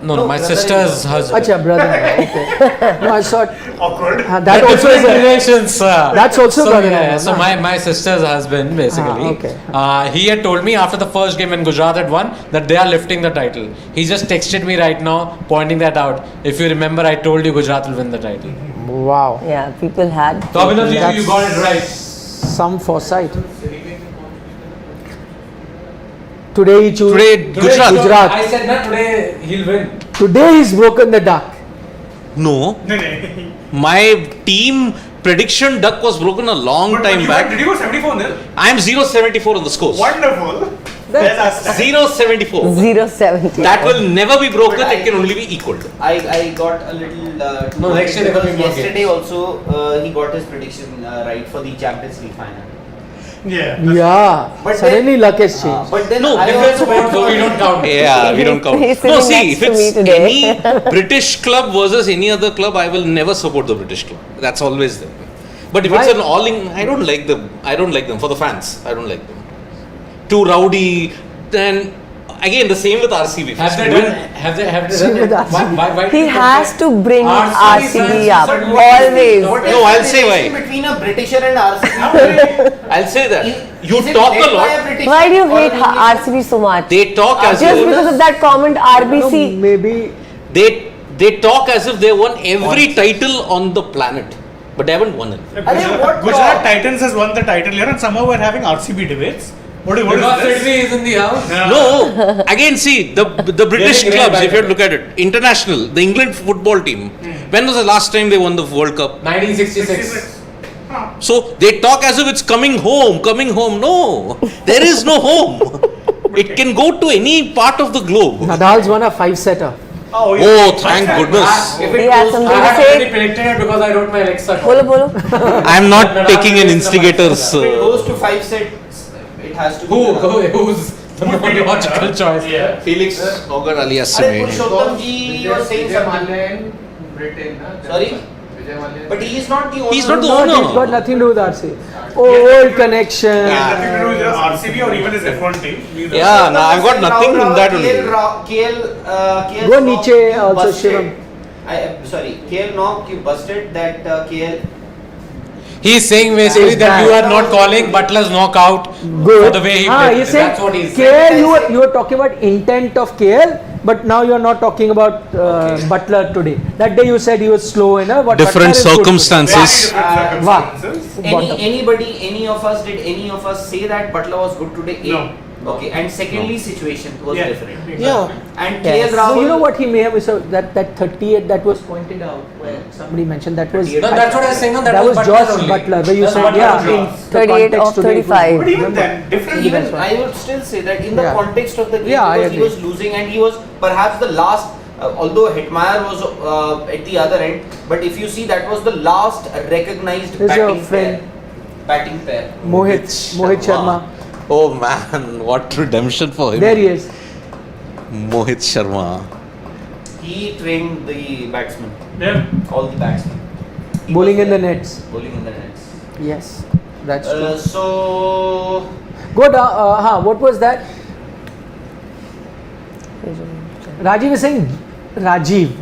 No, my brother-in-law. sister's husband. Acha, brother-in-law. Okay. No, I thought Awkward. that also is a, relations. That's also so, brother-in-law, yeah, so no? my sister's husband basically. Okay. He had told me after the first game when Gujarat had won that they are lifting the title. He just texted me right now pointing that out. If you remember, I told you Gujarat will win the title. wow. Yeah, people had. So Abhinav ji, That's you got it right. Some foresight. Today he chose. Today, Gujarat. I said that today he'll win. Today he's broken the duck. No. No. My team prediction duck was broken a long time Did back. you go 74 nil? I am 0-74 on the scores. Wonderful. There's our stat. 0-74. 070. That will never be broken, But it can only be equaled. I got a little. No, next year there will be more yesterday also he got his prediction right for the Champions League final. Yeah. Yeah. But Suddenly luck has changed. But then No, I Difference also points, so we don't count. Yeah, we don't count. He's No, sitting see, next if to me it's today. any British club versus any other club, I will never support the British club. That's always there. But if it's Why? an all-in, I don't like them. I don't like them for the fans. I don't like them. Too rowdy. Then again, the same with RCB. Have they Win- done? Have they Same with done? RCB. Why He has to bring RCB fans up. said, Always. What is No, the I'll say relation why. between a Britisher and RCB? I'll say that. You Is it talk led a by lot. Britisher Why do you or hate an English? RCB so much? They talk as Just if because of that comment, No, RBC. maybe they talk as if they won every title on the planet, but they haven't won it. what Gujarat talk? Titans has won the title here, and somehow we're having RCB debates. What is Because this? Sydney is in the house. Yeah. No, again, see the British Getting clubs. red If you by look at it, international, the England football team. When was the last time they won the World Cup? 1966. 66. Huh. So they talk as if it's coming home. No, there is no home. It can go to any part of the globe. Nadal's won a 5-setter. Oh, thank goodness. If He it has goes, something I to have say. already predicted it because I wrote my Alexa. Bolo. I'm not taking an instigator's. If it goes to 5 sets, it has to be. Who's the more logical choice? Yeah. Felix Auger alias Are Sime. Purushottam ji was saying something. Sorry? But he is not the owner. He's not the No, owner. it's got nothing to do with RC. Old connection. Nothing to do with the RCB or even his F1 team. Yeah, no, I've got nothing in that only. KL Go Niche also, Shivam. Sorry, KL Knock, you busted that KL. He's saying basically Is that you that- are not calling Butler's knockout Good. for the way he played. You're saying That's what he's saying. KL, you were talking about intent of KL, but now you're not talking about Butler today. That day you said he was slow enough. But Different Butler is good circumstances. Any of us, did any of us say that Butler was good today? No. Okay, and secondly, situation was Yeah. different. Yeah. And Yes. KL Rahul. So you know what he may have that 38 that was pointed out where somebody mentioned that was No, that's what I was saying. No, that was Butler George only. Butler where you That's said Butler yeah only. in the 38 context of today it was 35. But even remember? then, different. Even That's why. I would still say that in the Yeah. context of the game, Yeah, I because he agree. was losing and he was perhaps the last. Although Hitmaier was at the other end, but if you see that was the last recognized Who's your batting friend? pair. Batting pair. Mohit Sharma. Oh man, what redemption for him. There he is. Mohit Sharma. He trained the batsmen, Yeah. all the batsmen. He Bowling was in the there, nets. Bowling in the nets. Yes, that's true. So Good. What was that? Rajiv is saying Rajiv.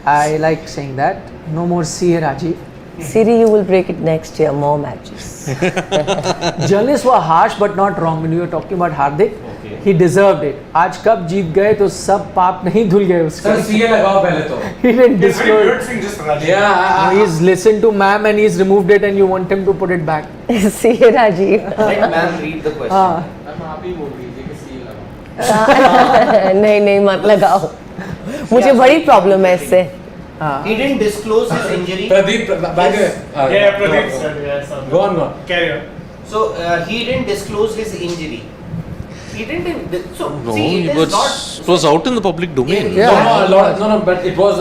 I like saying that. No more CA Rajiv. Siri, you will break it next year. More matches. Journalists were harsh but not wrong when you were talking about Hardik. He deserved it. आज कब जीत गए तो सब पाप नहीं धुल गए उसके. Sir, CA लगाओ पहले तो. He didn't It's very weird disclose. thing just Rajiv. Yeah. He's listened to ma'am and he's removed it and you want him to put it back. See you, Rajiv. let ma'am read the question. हाँ. नहीं मत लगाओ. मुझे बड़ी problem है इससे. He didn't disclose his injury. Pradeep, by the way. Yeah, Pradeep said, yeah, something. Go on. Carry on. So he didn't disclose his injury. He didn't. So No, see, it it is not. was out in the public domain. Yeah. No, but it was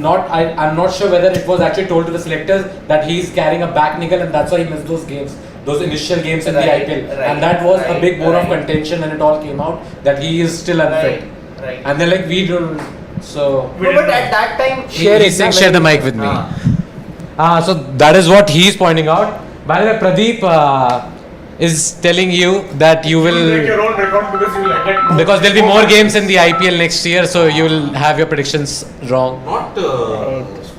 not. I'm not sure whether it was actually told to the selectors that he's carrying a back nickel and that's why he missed those games, those initial games in the Right, IPL. right, And that was a right, big bone of right. contention and it all came out that he is still unfit. Right. And they're like, we don't. So. No, but at that time, He's saying, share the mic with me. So that is what he's pointing out. By the way, Pradeep is telling you that you You will break your will. own record because you will get Because there'll be more games in the IPL next year, so you will have your predictions wrong. Not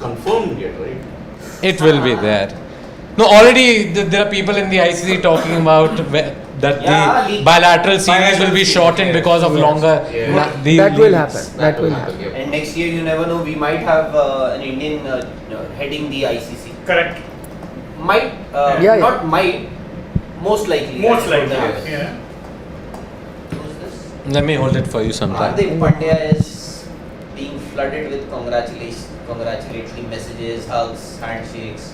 confirmed yet, right? It will be there. No, already there are people in the ICC talking about that Yeah, the league- bilateral series will bilateral be series, shortened yes. because of Yes. longer. The That will leagues. happen. That will happen. and next year you never know. We might have an Indian heading the ICC. correct. Might, Yeah. not might. Most likely. Most that's likely. what happens. Yeah. Who's this? Let me hold it for you sometime. Hardik Pandya is being flooded with congratulatory messages, hugs, handshakes.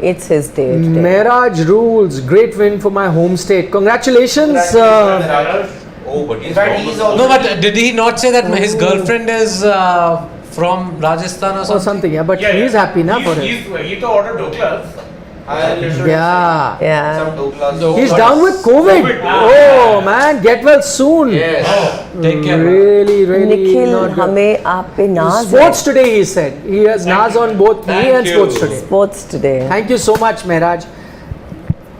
It's his day today. Mehraj rules. Great win for my home state. Congratulations. Oh, but In fact, he's also. No, but did he not say that his girlfriend is from Rajasthan or or something? something, yeah. But he's happy now for it. He to ordered Doklas. Yeah. Yeah. Some Douglas. He's down with COVID. COVID. Oh man, get well soon. Take care. Really, really Nikhil not good. हमें आप पे नाज है. Sports today, he said. He has Naz on both me Thank and you. sports today. Sports today. Thank you so much, Mehraj.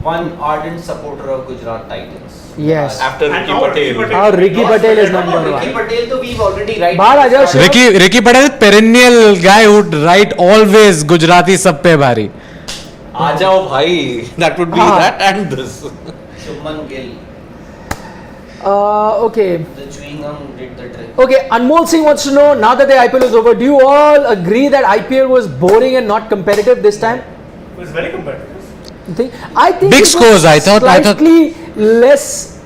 One ardent supporter of Gujarat Titans. Yes. after And Ricky now Patel. Our Ricky Patel is number Ricky one. Patel, तो we've already right. बाहर आ जाओ, Shiv. Ricky Patel, perennial guy who'd write always Gujarati sab pe bhari. आ जाओ भाई. That would be हाँ. that and this. Shubman Gill, Okay. the chewing gum did the trick. Okay, Anmol Singh wants to know, now that the IPL is over, do you all agree that IPL was boring and not competitive this time? It was very competitive. I think Big it was scores, I thought- slightly less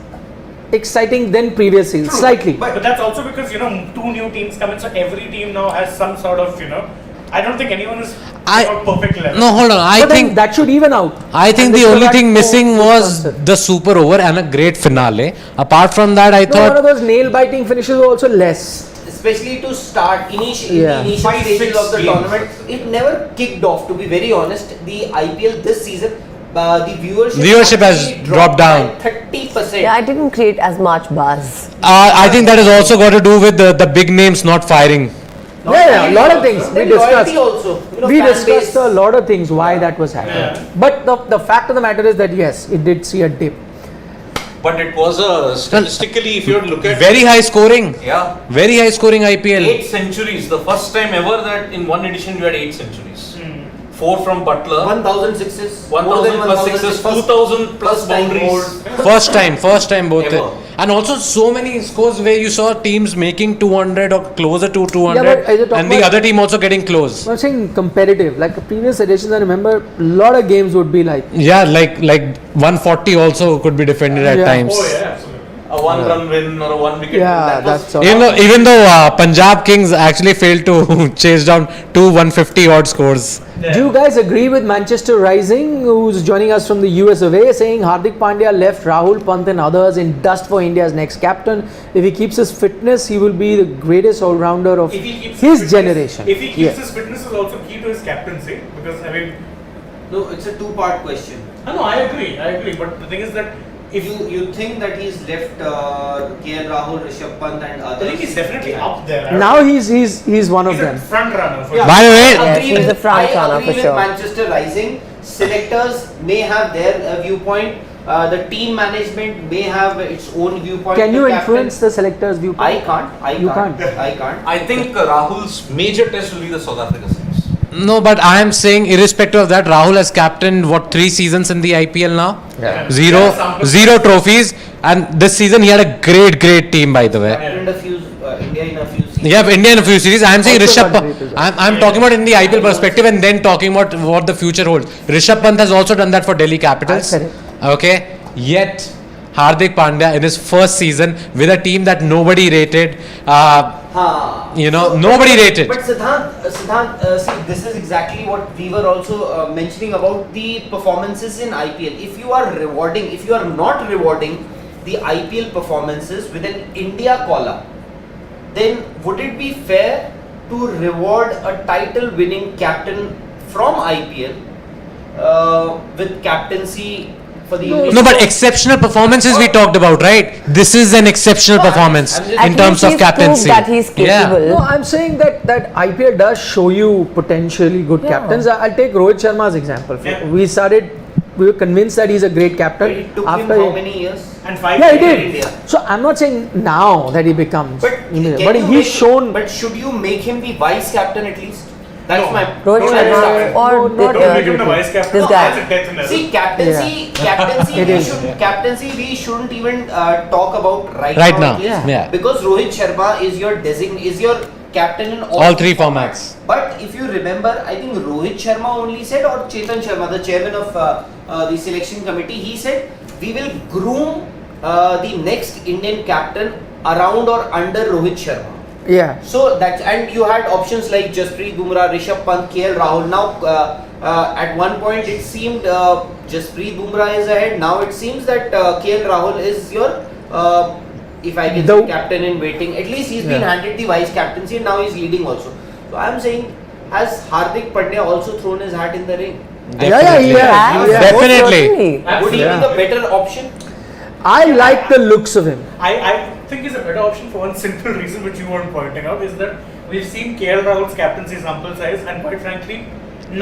exciting than previous seasons. Slightly. But that's also because, two new teams come in, so every team now has some sort of, I don't think anyone is I- on perfect level. No, hold on. I But then think that should even out. I think And the they should only have thing had missing more was concert. the super over and a great finale. Apart from that, I No, one of thought those nail-biting finishes were also less. Especially to start initial Yeah. initial 5-6 stages of the games. tournament, it never kicked off. To be very honest, the IPL this season, the Viewership has actually dropped down. by 30%. Yeah, I didn't create as much buzz. I think that has also got to do with the big names not firing. Yeah, a lot of things we Then discussed. loyalty also. We fan discussed base. a lot of things why that was happening. Yeah. But the fact of the matter is that yes, it did see a dip. But it was statistically, if you were to look at Very high scoring. yeah, Very high scoring IPL. 8 centuries. The first time ever that in one edition you had 8 centuries. 4 from Butler, 1,000 sixes, 1,000 plus sixes, 2,000 plus boundaries. First time both. Ever. And also so many scores where you saw teams making 200 or closer to 200 Yeah, but as you're talking and the about- other team also getting close. I'm saying competitive. Like previous editions, I remember a lot of games would be like Yeah, like 140 also could be defended at Yeah. times. Oh yeah, absolutely. A 1-run win or a 1 wicket win. yeah, That was that's all. Even though Punjab Kings actually failed to chase down two 150 odd scores. Yeah. Do you guys agree with Manchester Rising, who's joining us from the US of A, saying Hardik Pandya left Rahul Pant and others in dust for India's next captain? If he keeps his fitness, he will be the greatest all-rounder of If he keeps his fitness- generation. If he keeps Yeah. his fitness, is also key to his captaincy because I mean, No, it's a two-part question. no, I agree. But the thing is that if You think that he's left KL Rahul, Rishabh Pant and others? I think he's definitely up there. Now he's one of he's a them. front runner for Yeah. By the way, I Yes, agree he's with- a front runner I agree for with sure. Manchester Rising. Selectors may have their viewpoint. The team management may have its own viewpoint. Can you The captain- influence the selectors' viewpoint? I can't. You can't. I can't. I think Rahul's major test will be the South Africa series. no, but I am saying irrespective of that, Rahul has captained what 3 seasons in the IPL now? Yeah. Zero, Yeah, sample- zero trophies, and this season he had a great team by the way. And a few India in a few seasons. You have India in a few series. I am saying Also Rishabh not Pant. great as I'm talking about in the IPL perspective and then talking about what the future holds. Rishabh Pant has also done that for Delhi Capitals. That's Okay. Yet Hardik Pandya in his first season with a team that nobody rated. Nobody rated. But Siddhant, see, this is exactly what we were also mentioning about the performances in IPL. If you are not rewarding the IPL performances with an India collar, then would it be fair to reward a title-winning captain from IPL with captaincy for the English? No, but exceptional performances we talked about, right? This is an exceptional No, performance I'm just- in At terms least of he's proved captaincy. that he's capable. No, I'm saying that IPL does show you potentially good Yeah. captains. I'll take Rohit Sharma's example. Yeah. We were convinced that he's a great captain. It took him after how many years? and 5 Yeah, he years in did. India. So I'm not saying now that he becomes, But, but he's shown. But should you make him the vice captain at least? That's No. my. Rohit No, Sharma that's- or No, the- not Don't make him the vice captain. This No, guy. That's a death knell. See, captaincy, It is. captaincy, we shouldn't even talk about right now. at least. Yeah. Because Rohit Sharma is your captain in All three formats. But if you remember, I think Rohit Sharma only said, or Chetan Sharma, the chairman of the selection committee, he said, we will groom the next Indian captain around or under Rohit Sharma. Yeah. So that, and you had options like Jasprit Bumrah, Rishabh Pant, KL Rahul. Now, at one point it seemed Jasprit Bumrah is ahead. Now it seems that KL Rahul is your, if I can say, captain in waiting. At least he's been handed the vice captaincy and now he's leading also. So I am saying, has Hardik Pandya also thrown his hat in the ring? Yeah, he has. Yeah, Yeah. Definitely. certainly. Would he Yeah. be the better option? I like the looks of him. I think he's a better option for one simple reason which you weren't pointing out is that we've seen KL Rahul's captaincy sample size and quite frankly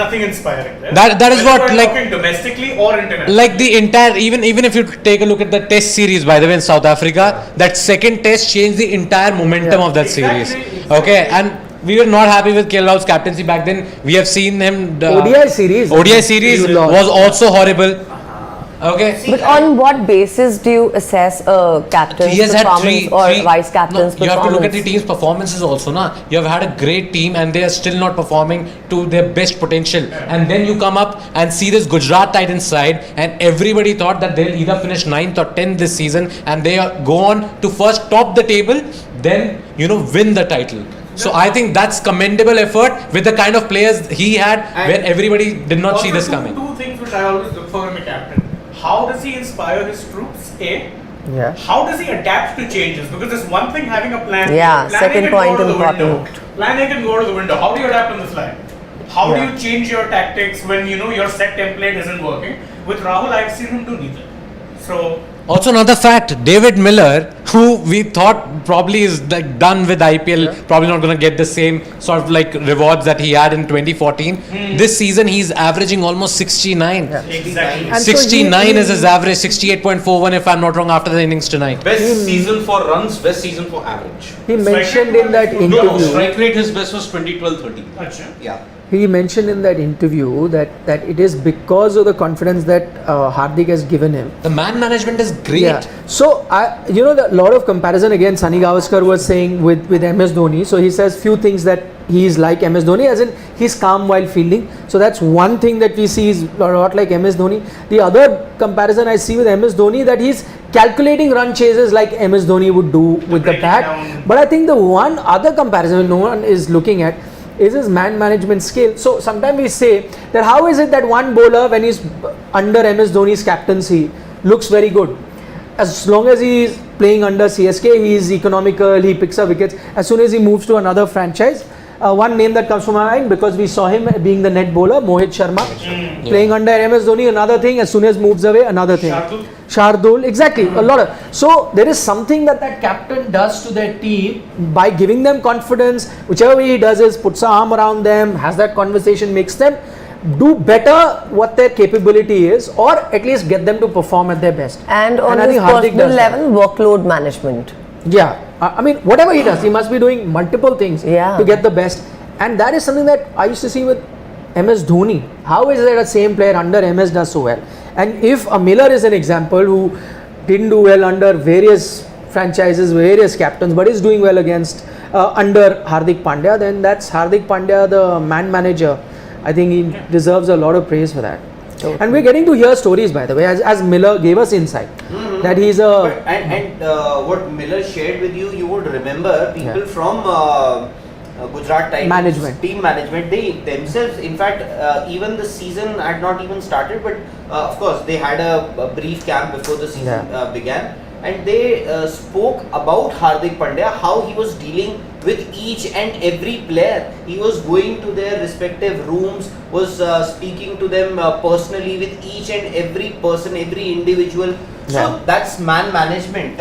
nothing inspiring. Right? That is Whether what, we're like- talking domestically or internationally. Like the entire, even if you take a look at the test series, by the way, in South Africa, that second test changed the entire momentum of that series. Exactly. Okay, and we were not happy with KL Rahul's captaincy back then. We have seen him. ODI series. ODI series You lost. was also horrible. Okay. But on what basis do you assess a captain's He has had performance or vice captain's You have to look at the performance? team's performances also, na. You have had a great team and they are still not performing to their best potential. And then you come up and see this Gujarat Titans side, and everybody thought that they'll either finish 9th or 10th this season, and they go on to first top the table, then win the title. So I think that's commendable effort with the kind of players he had, where everybody did not see Also, this coming. Two things which I always look for in a captain. How does he inspire his troops? A. Yeah. How does he adapt to changes? Because there's one thing having a plan. Yeah, plan second A can point go to the important. window. Plan A can go to the window. How do you adapt on the fly? How do you change your tactics when you know your set template isn't working? With Rahul, I've seen him do neither. So Also another fact, David Miller, who we thought probably is like done with IPL, probably not going to get the same sort of like rewards that he had in 2014. This season he's averaging almost 69. exactly. And so 69 he- is his average, 68.41 if I'm not wrong after the innings tonight. Best season for runs, best season for average. He mentioned in that No, interview. strike rate his best was 2012-13. Acha. Yeah. He mentioned in that interview that it is because of the confidence that Hardik has given him. The man management is great. Yeah. So the lot of comparison again. Sunny Gavaskar was saying with MS Dhoni. So he says few things that he is like MS Dhoni, as in he's calm while fielding. So that's one thing that we see is a lot like MS Dhoni. The other comparison I see with MS Dhoni, that he's calculating run chases like MS Dhoni would do with the break it bat. down. But I think the one other comparison no one is looking at is his man management skill. So sometimes we say that how is it that one bowler, when he's under MS Dhoni's captaincy, looks very good? As long as he is playing under CSK, he is economical, he picks up wickets. As soon as he moves to another franchise, one name that comes to my mind, because we saw him being the net bowler, Mohit Sharma, playing under MS Dhoni, another thing. As soon as moves away, another thing. Shardul, exactly, a lot of. So there is something that captain does to their team by giving them confidence. Whichever way he does is puts an arm around them, has that conversation, makes them do better what their capability is, or at least get them to perform at their best. And on I his think Hardik personal does that. level, workload management. Yeah, I mean, whatever he does, he must be doing multiple things to get the best. And that is something that I used to see with MS Dhoni. How is it that a same player under MS does so well? And if a Miller is an example who didn't do well under various franchises, various captains, but is doing well against under Hardik Pandya, then that's Hardik Pandya, the man manager. I think he deserves a lot of praise for that. And we're getting to hear stories, by the way, as Miller gave us insight, that he's a... And what Miller shared with you, you would remember people from Gujarat Titans team management, they themselves, in fact, even the season had not even started, but of course they had a brief camp before the season began, and they spoke about Hardik Pandya, how he was dealing with each and every player. He was going to their respective rooms, was speaking to them personally with each and every person, every individual. So that's man management.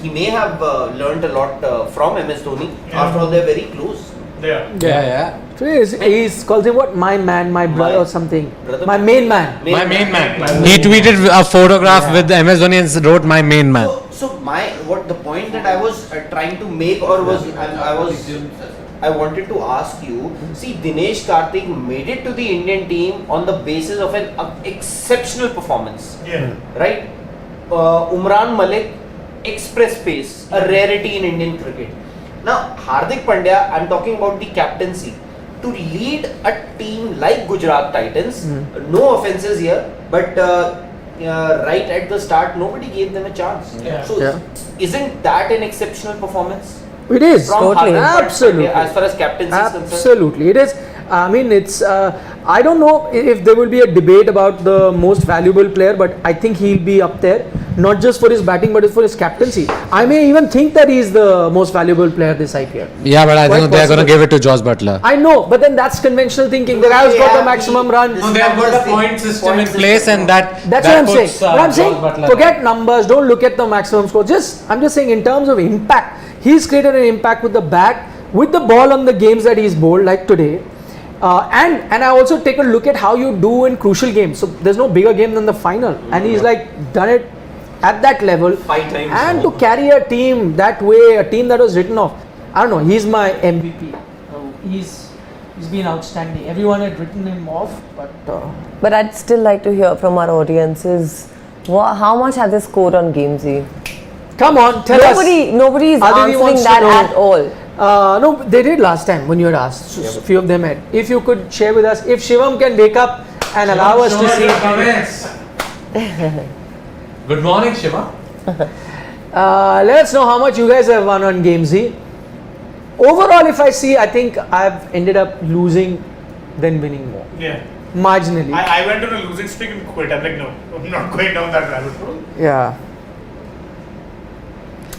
He may have learnt a lot from MS Dhoni. After all, they're very close. Yeah. So he's calls him what? My man, my brother or something. My main man. My main man. He tweeted a photograph with MS Dhoni and wrote "My main man." So the point that I was trying to make, or was I wanted to ask you. See, Dinesh Karthik made it to the Indian team on the basis of an exceptional performance. Right? Umran Malik, express pace, a rarity in Indian cricket. Now, Hardik Pandya, I'm talking about the captaincy. To lead a team like Gujarat Titans, no offenses here, but right at the start, nobody gave them a chance. So, isn't that an exceptional performance? It is. From Totally. Hardik Pandya, Absolutely. as far as captaincy is concerned. Absolutely. It is. I mean, it's. I don't know if there will be a debate about the most valuable player, but I think he'll be up there, not just for his batting, but for his captaincy. I may even think that he's the most valuable player this IPL. Yeah, but I Quite think they're going to possible. give it to Josh Butler. I know, but then that's conventional thinking. The guy who's got the maximum runs. No, they have got a point system in place, and That's that what I'm puts, saying. But I'm Josh saying, Butler forget numbers. Don't look at the maximum score. I'm just saying, in terms of impact, he's created an impact with the bat, with the ball on the games that he's bowled, like today. And I also take a look at how you do in crucial games. So there's no bigger game than the final, and he's like done it at that level. 5 times. And to carry a team that way, a team that was written off. I don't know. He's my MVP. He's been outstanding. Everyone had written him off, But I'd still like to hear from our audiences, how much have they scored on Gamezy? come on, tell us. Nobody is Aditi answering wants to that know. at all. No, they did last time when you had asked. A few of them had. If you could share with us, if Shivam can wake up and allow us to see. Good morning, Shiva. Let us know how much you guys have won on Gamezy. overall, if I see, I think I've ended up losing than winning more. Yeah. Marginally. I went on a losing streak and quit. I'm like, no, I'm not going down that rabbit hole. Yeah.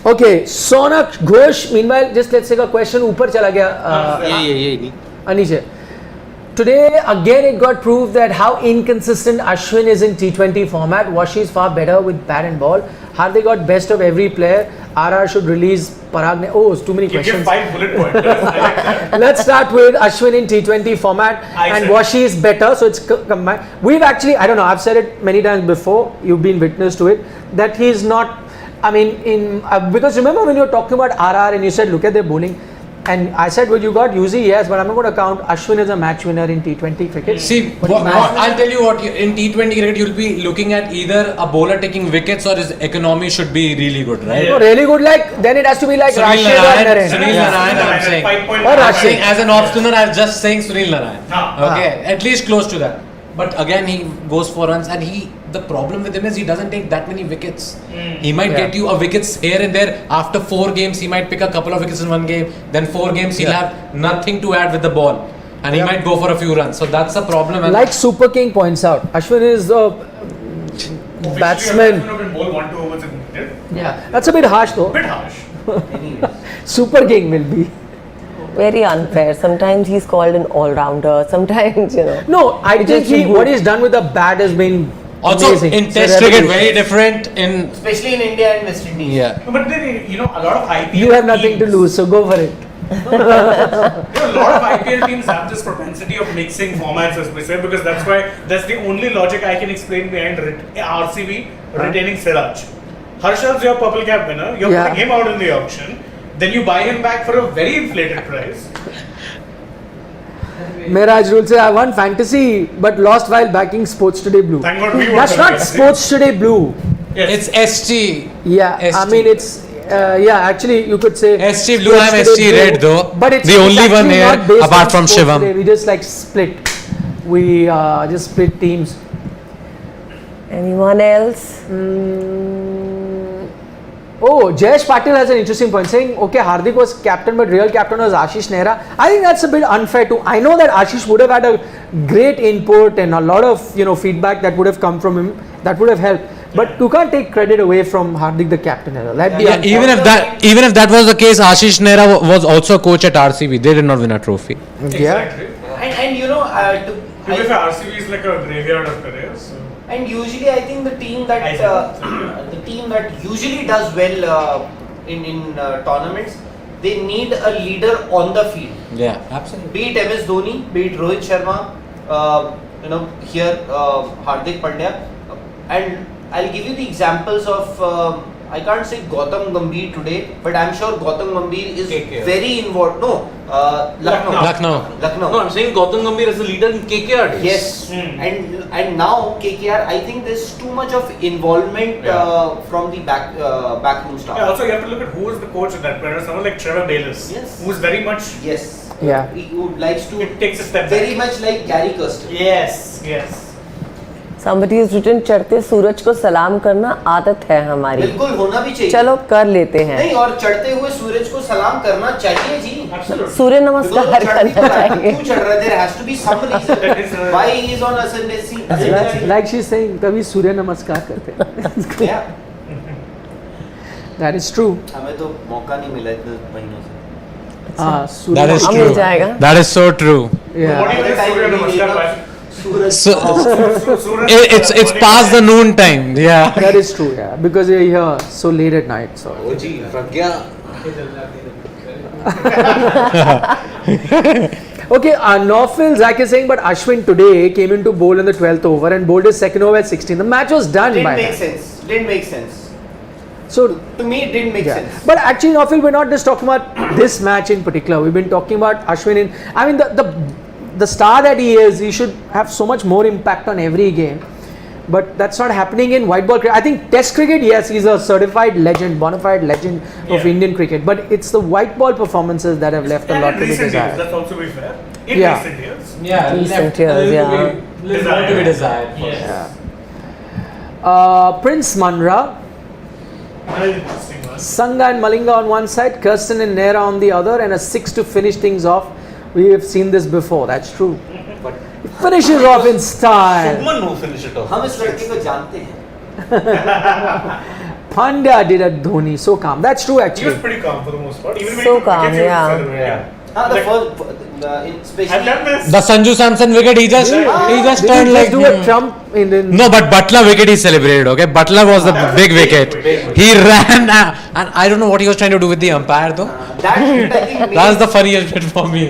Okay, Sonak Ghosh. Meanwhile, just let's take a question. ऊपर चला गया. Anish. Today again it got proved that how inconsistent Ashwin is in T20 format. Washi is far better with bat and ball. Hardik got best of every player. RR should release Parag. Oh, it's too many You questions. give 5 bullet pointers. I like that. Let's start with Ashwin in T20 format, and said- Washi is better, so it's combined. We've actually, I don't know, I've said it many times before, you've been witness to it, that he's not, I mean, because remember when you were talking about RR and you said, look at their bowling, and I said, well, you got UZ, yes, but I'm not going to count Ashwin as a match winner in T20 cricket. See, But I'll tell you what, in T20 cricket, you'll be looking at either a bowler taking wickets or his economy should be really good, right? Yeah. No, really good, like, then it has to be like Sunil Rashid or Narayan, Naren. Sunil Narayan, I'm saying. Or I'm Rashid. saying as an off spinner, I'm just saying Sunil Narayan. Ah. Okay, at least close to that. But again, he goes for runs, and the problem with him is he doesn't take that many wickets. He might get you a wickets here and there. After 4 games, he might pick a couple of wickets in one game. Then 4 games, he'll have nothing to add with the ball, and he might go for a few runs. So that's the problem. And Like Super King points out, Ashwin is a batsman. Have been bowl 1-2 overs and needed. Yeah, that's a bit harsh though. Bit harsh. Super King will be. Very unfair. Sometimes he's called an all-rounder. Sometimes, you know. No, I It think just should what go. he's done with the bat has been also amazing. in It's a Test cricket, revolution. very different. In Especially in India and West Indies. yeah. No, but then, you know, a lot of IPL You have nothing to teams- lose, so go for it. You know, a lot of IPL teams have this propensity of mixing formats, as we say, because that's the only logic I can explain behind RCB retaining Siraj. Harshal's your purple cap winner, you're Yeah. putting him out in the auction, then you buy him back for a very inflated price. Mehraj rule says I won fantasy but lost while backing Sports Today Blue. Thank God we won That's the not fantasy. Sports Today Blue. Yes. It's ST. Yeah, I ST. mean it's actually you could say ST blue, Sports I'm Today ST Blue, red though. But it's The only it's one actually here not based apart on from Sports Shivam. Today. We just like split. We just split teams. Anyone else? Oh, Jayesh Patil has an interesting point saying, okay, Hardik was captain, but real captain was Ashish Nehra. I think that's a bit unfair too. I know that Ashish would have had a great input and a lot of feedback that would have come from him that would have helped. But you can't take credit away from Hardik the captain. That'd be Yeah, unfair. even if that was the case, Ashish Nehra was also coach at RCB. They did not win a trophy. Yeah. Exactly. And you know, To be fair, RCB is like a graveyard of careers. So. and usually I think the team that usually does well in tournaments, they need a leader on the field. Yeah, absolutely. Be it MS Dhoni, be it Rohit Sharma, here Hardik Pandya, and I'll give you the examples of I can't say Gautam Gambhir today, but I'm sure Gautam Gambhir is KKR. very involved. No, Lucknow. No, I'm saying Gautam Gambhir as a leader in KKR days. Yes, and now KKR, I think there's too much of involvement from the backroom staff. Yeah, also you have to look at who is the coach of that player. Someone like Trevor Bayliss, Yes. who's very much. Yes. Yeah. He would likes to It takes a step very back. much like Gary Kirsten. Yes. Somebody has written चढ़ते सूरज को सलाम करना आदत है हमारी. बिल्कुल होना भी चाहिए. चलो कर लेते हैं. नहीं और चढ़ते हुए सूरज को सलाम करना चाहिए जी. Absolutely. सूर्य Because नमस्कार वो चढ़ करना क्यों रहा है? चाहिए. क्यों चढ़ रहा है? There has to be some reason why he is on ascendancy. Like she's saying, कभी सूर्य नमस्कार करते. Yeah. That is true. हमें तो मौका नहीं मिला इतने महीनों से. सूर्य That is अब true. मिल जाएगा. That is so true. Yeah. What do you think Surya Namaskar by? Suraj So, Suraj- it's past the noon time. Yeah. That is true, yeah. Because you're here so late at night. So. Okay, Naufal, Zach is saying, but Ashwin today came into bowl in the 12th over and bowled his second over at 16. The match was done didn't by make that. sense. Didn't make sense. So, To me, it didn't make yeah. sense. But actually, Naufal, we're not just talking about this match in particular. We've been talking about Ashwin in. I mean, the star that he is, he should have so much more impact on every game. But that's not happening in white ball cricket. I think Test cricket, yes, he's a certified legend, bona fide legend of Yeah. Indian cricket. But it's the white ball performances that have left a And lot in to be recent years, desired. let's also be fair. In Yeah. recent years. Yeah, Recent years, yeah. Little more to be desired. Yes. Prince Manra. Very interesting one. Sangha and Malinga on one side, Kirsten and Nera on the other, and a 6 to finish things off. We have seen this before, that's true. But It finishes off in style. Shubman who finished it off. हम इस लड़के को जानते हैं. Pandya did a Dhoni, so calm. That's true He was actually. pretty calm for the most part. Even when So he took calm, wickets, he was yeah. celebrating. The Like, first, I've especially. done this. The Sanju Samson wicket, he just Did turned he like. just do a Trump in the... No, but Butler wicket he celebrated. Okay, Butler was the That was big a big wicket. wicket. He ran, and I don't know what he was trying to do with the umpire though. That hit, I think, That's the funniest bit for me.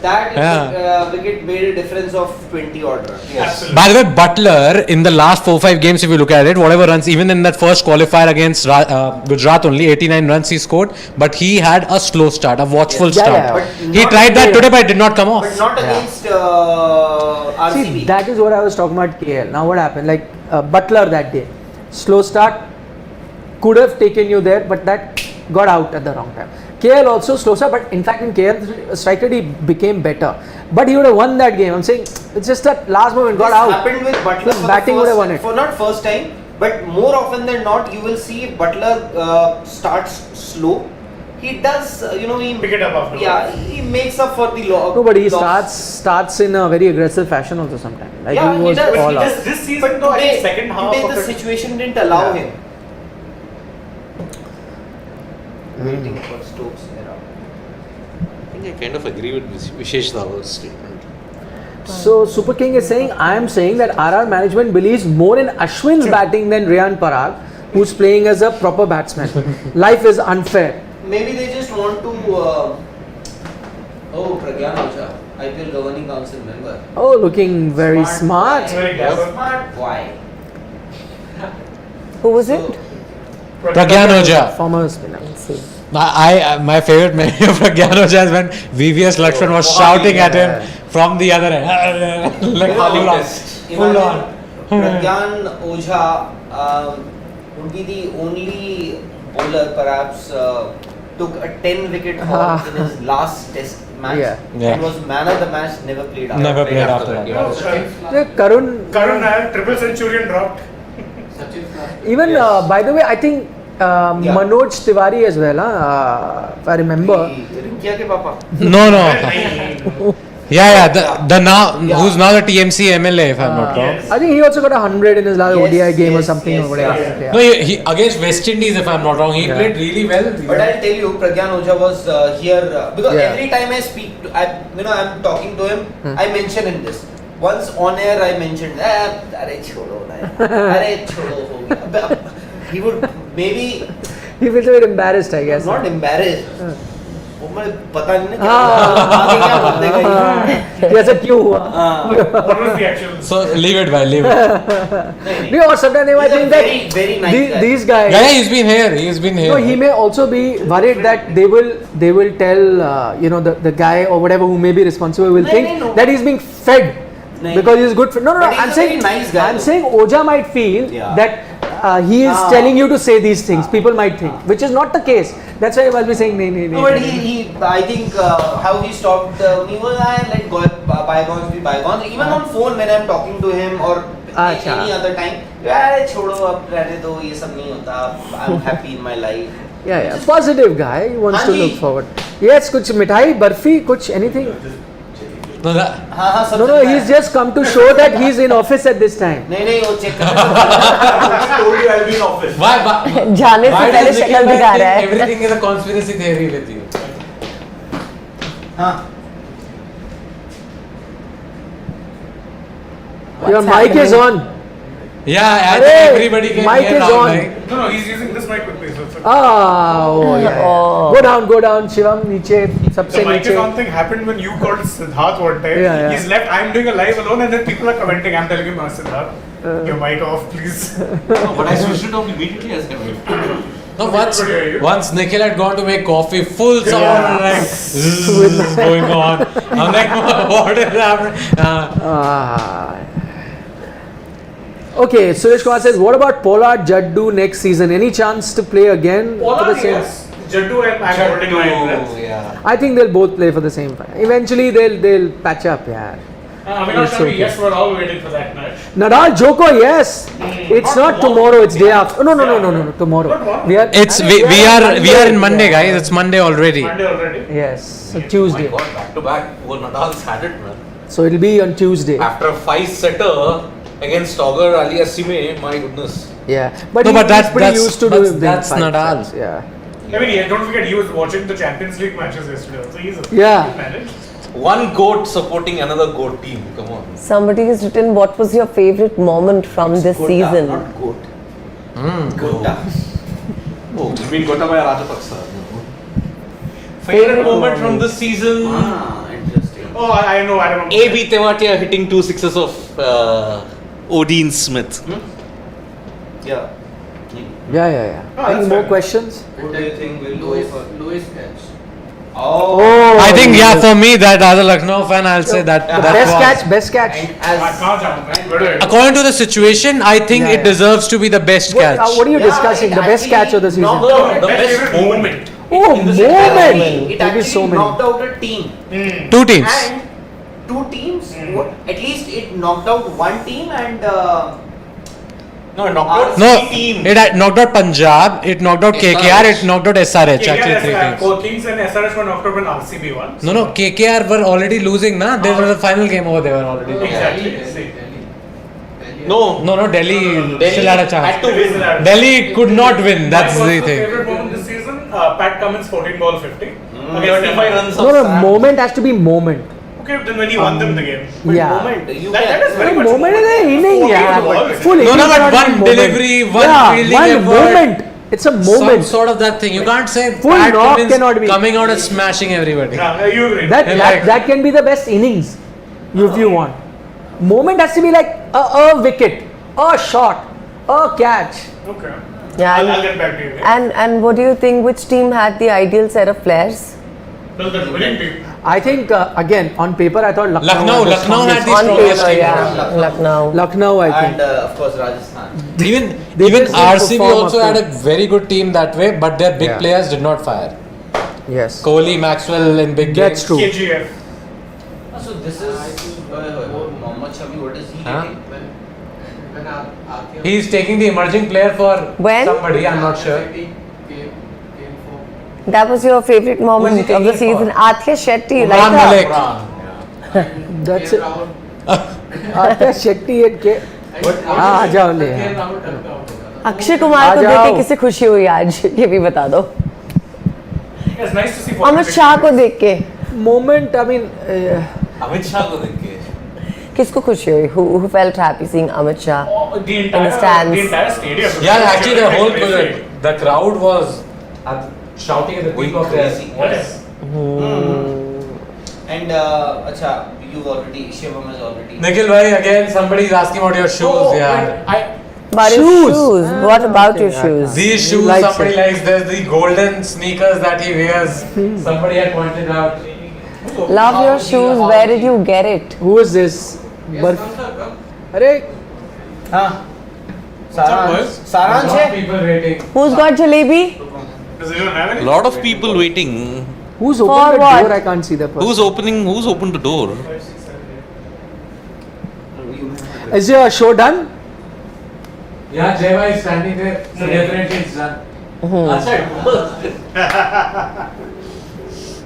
that wicket made a difference of 20 odd runs. Yes. Absolutely. By the way, Butler in the last 4-5 games, if you look at it, whatever runs, even in that first qualifier against Gujarat, only 89 runs he scored. But he had a slow start, a watchful Yeah, start. yeah. But He not- tried that today, but it did not come off. But not against RCB. See, that is what I was talking about KL. Now what happened? Like Butler that day, slow start, could have taken you there, but that got out at the wrong time. KL also slow start, but in fact in KL strike rate he became better. But he would have won that game. I'm saying it's just that last moment got This out. happened with Butler His for the batting would have first- won it. For not first time, but more often than not, you will see Butler starts slow. He does, he Pick it up after. Yeah, he makes up for the loss. No, but he starts in a very aggressive fashion also sometimes. Like Yeah, he he was does. all He out. does. This season, But though, I think today, second half today of the it. situation didn't allow Yeah. him. Waiting for Stokes era. I think I kind of agree with Vishesh Dhawan's statement. So Super King is saying, I am saying that RR management believes more in Ashwin's batting than Riyan Parag, who's playing as a proper batsman. Life is unfair. Maybe they just want to. Pragyan Oja, IPL Governing Council member. Oh, looking very smart. Very clever. Smart. Why? Who was it? Pragyan Oja. Former spinner. My favorite memory of Pragyan Oja is when VVS Lakshman was shouting at him from the other end. Like full on. Full on. Pragyan Oja would be the only bowler perhaps took a 10 wicket haul in his last test match Yeah. and was man of the match, never played after. Never played after that. Oh, Karun, Karun Nair, triple centurion dropped. even by the way, I think Manoj Tiwari as well, if I remember. Rinkia ke papa. No. The now who's now the TMC MLA if I'm not wrong. Yes. I think he also got 100 in his last Yes, ODI game or yes, something yes, or whatever. yeah. No, he against West Indies if I'm not wrong. He Yeah. played really well. But I'll tell you, Pragyan Oja was here because Yeah. every time I speak, I'm talking to him, I mention him this. Once on air, I mentioned, "Arey chodo na, arey chodo ho gaya." He would maybe He feels a bit embarrassed, I guess. not embarrassed. वो मुझे पता नहीं ना हाँ। आगे क्या बोलेगा ये। Yes, क्यों हुआ? What was the actual? So leave it, leave it. नहीं, No, or sometimes they might He's a think that very, very nice guy. these guys. Yeah, he's been here. He's been here. No, he may also be worried that they will tell the guy or whatever who may be responsible will No, think no. that he's being fed No. because he's good. No, But he's I'm a saying very nice guy, I'm though. saying Oja might feel Yeah. that he is telling you to say these things. People might think, which is not the case. That's why he must be saying nee. No, but he I think how he stopped he was let go bygones be bygones. Even on phone when I'm talking to him or अच्छा. any other time, यार छोड़ो अब रहने दो ये सब नहीं होता. I'm happy in my life. Yeah. Positive guy. He wants to हाँ जी. look forward. Yes, कुछ मिठाई, बर्फी, कुछ anything. No, that, हाँ सब No, चलता है. he's just come to show that he's in office at this time. नहीं वो check कर. Told you I'll be in office. why जाने से पहले does शक्ल Nikhil दिखा think रहा है. everything is a conspiracy theory with you? हाँ. Your mic is on. Yeah, I Arey, think everybody can mic hear is now, on. right? No, he's using this mic with me. So it's okay. Yeah. Oh. Go down, Shivam, नीचे, सबसे The mic is नीचे. on thing happened when you called Siddharth one time. Yeah. He's left. I'm doing a live alone, and then people are commenting. I'm telling him, Siddharth, your mic off, please. No, but I switched it off immediately as I went. No, Good to hear you. once Nikhil had gone to make coffee, full sound like zzz going on. I'm like, what is happening? Okay, Suresh Kumar says, what about Pollard Jaddu next season? Any chance to play again for the same? Yes. Jaddu and I'm holding my breath. Yeah. I think they'll both play for the same time. Eventually they'll patch up, yeah. Avinash, It's okay. yes, we're all waiting for that match. Nadal Joko, yes. It's Not not tomorrow. It's day after. No, Yeah. tomorrow. Not tomorrow. We are. We are in Monday, guys. It's Monday already. Monday already. Yes, so Tuesday. My God, back to back. Well, Nadal's had it, man. So it'll be on Tuesday. After a 5-setter against Togger Ali Assime, my goodness. Yeah, but No, he- but he's that's- pretty that's- used to but doing that's five Nadal. sets, Yeah. I mean, yeah, don't forget, he was watching the Champions League matches yesterday, so he's a Yeah. managed. One goat supporting another goat team. Come on. Somebody has written, what was your favorite moment from this Gota, season? not goat. Gota. Oh, you mean Gotabaya Rajapaksa? Favorite moment from this season? Interesting. Oh, I know, I remember. AB Tewatia hitting 2 sixes of Odin Smith. Yeah. Yeah. Oh, Any that's more fair. questions? What do you think will go for? Louis catch. Oh. I think for me that as a Lucknow fan, I'll say that The that best was- catch, best catch. And I as can't jump, man. Where do I- According to the situation, I think Yeah, it yeah. deserves to be the best catch. What are you Yeah, discussing? it The best actually catch of the season? knocked out The Best best favorite moment. Oh, in the moment! It There is actually so many. knocked out a team. Two teams. And two teams, at least it knocked out one team and No, it knocked out No, 3 teams. it had knocked out Punjab, it knocked out KKR, it knocked out SRH. Yeah, Actually, 3 teams. Kings and SRH were knocked out when RCB won. No, KKR were already losing, na? They were the final game over. They were already. losing. Exactly. No, No, Delhi still had a chance. had to win. Delhi could not win. That's My the personal thing. favorite moment this season, Pat Cummins 14 ball 50. Against 35 runs No, of no, Sam. moment has to be moment. Okay, then when he won them the game. Yeah. moment you That can. is very No, much moment is an inning, 14 yeah. balls. Full No, innings but cannot be one moment. delivery, one Yeah, fielding one effort. moment. It's a moment. Some sort of that thing. You can't say Full Pat knock Cummins cannot be. coming out and smashing everybody. Yeah, you agree. That can be the best innings if you want. Moment has to be like a wicket, a shot, a catch. Okay. Yeah, I'll get back to you. And what do you think? Which team had the ideal set of players? No, the winning team. I think again on paper I thought Lucknow had the On strongest paper, team. yeah. Lucknow. Lucknow, I think. And of course Rajasthan. Even They just didn't RCB perform also up had to- a very good team that way, but their big Yeah. players did not fire. Yes. Kohli, Maxwell in big That's games. true. KGF. So this is Mohammad Shami. What is he Huh? getting? When Arthur He's taking the emerging player for When? somebody, I'm not sure. came for That was your favorite moment Who's he of the taking for? season. Athya Shetty, you Umran like Malik. her? That's came it. round. Arthur Shetty and K. हाँ, आ जाओ ले। Came round टक्का out होगा। अक्षय कुमार को आ देख जाओ। के किसे खुशी हुई आज ये भी बता दो. It's nice to see. Amit Shah को देख के Moment, I mean, Amit Shah को देख के. किसको खुशी हुई? Who felt happy seeing Amit Shah? The In the stands. entire stadium. Yeah, actually the whole Crazy. the crowd was shouting at the Going peak of their crazy. voice. And acha, you've already Shivam has already. Nikhil bhai, again somebody is asking about your shoes. Oh, Yeah. About your Shoes. shoes. What about your okay, shoes? These He shoes likes somebody it. likes. There's the golden sneakers that he wears. Somebody had pointed out. Love your shoes. Where did you get it? who is this? Barf. अरे हाँ. Saransh. Saransh Lot of है. people waiting. Who's got jalebi? Does anyone have any? Lot of people waiting. who's For opened the what? door? I can't see the person. Who's opened the door? Is your show done? Yeah, Jeva is standing there. So definitely it's done.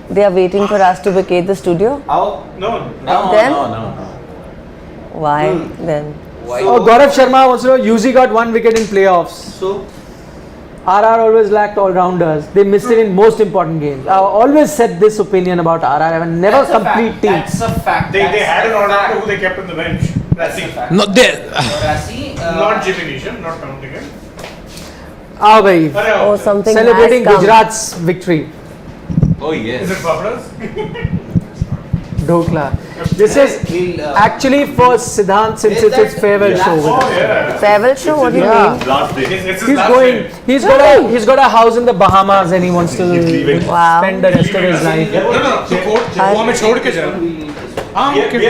They are waiting for us to vacate the studio. How? No. No, Then? no. Why then? Why? Oh, Gaurav Sharma wants to know. UZ got 1 wicket in playoffs. So RR always lacked all-rounders. They missed it in most important games. I always said this opinion about RR. I have never that's a complete fact. team. That's a fact. They That's had a an order fact. who they kept on the bench. That's That's a it. fact. No, they. Rassi, Not Jimmy Neesham, not counting him. Ah, bhai. Oh, something Celebrating has come. Gujarat's victory. Oh Is yes. it Babras? Dhokla. This is We'll, actually for Siddhant since Is it's his that- farewell show. Oh With us. yeah. Farewell show? What do you Yeah. mean? Last day. It's his He's last going. day. He's got a house in the Bahamas and he wants to Wow. spend the rest of his life. No. So court, वो हमें छोड़ के जा. हाँ, okay.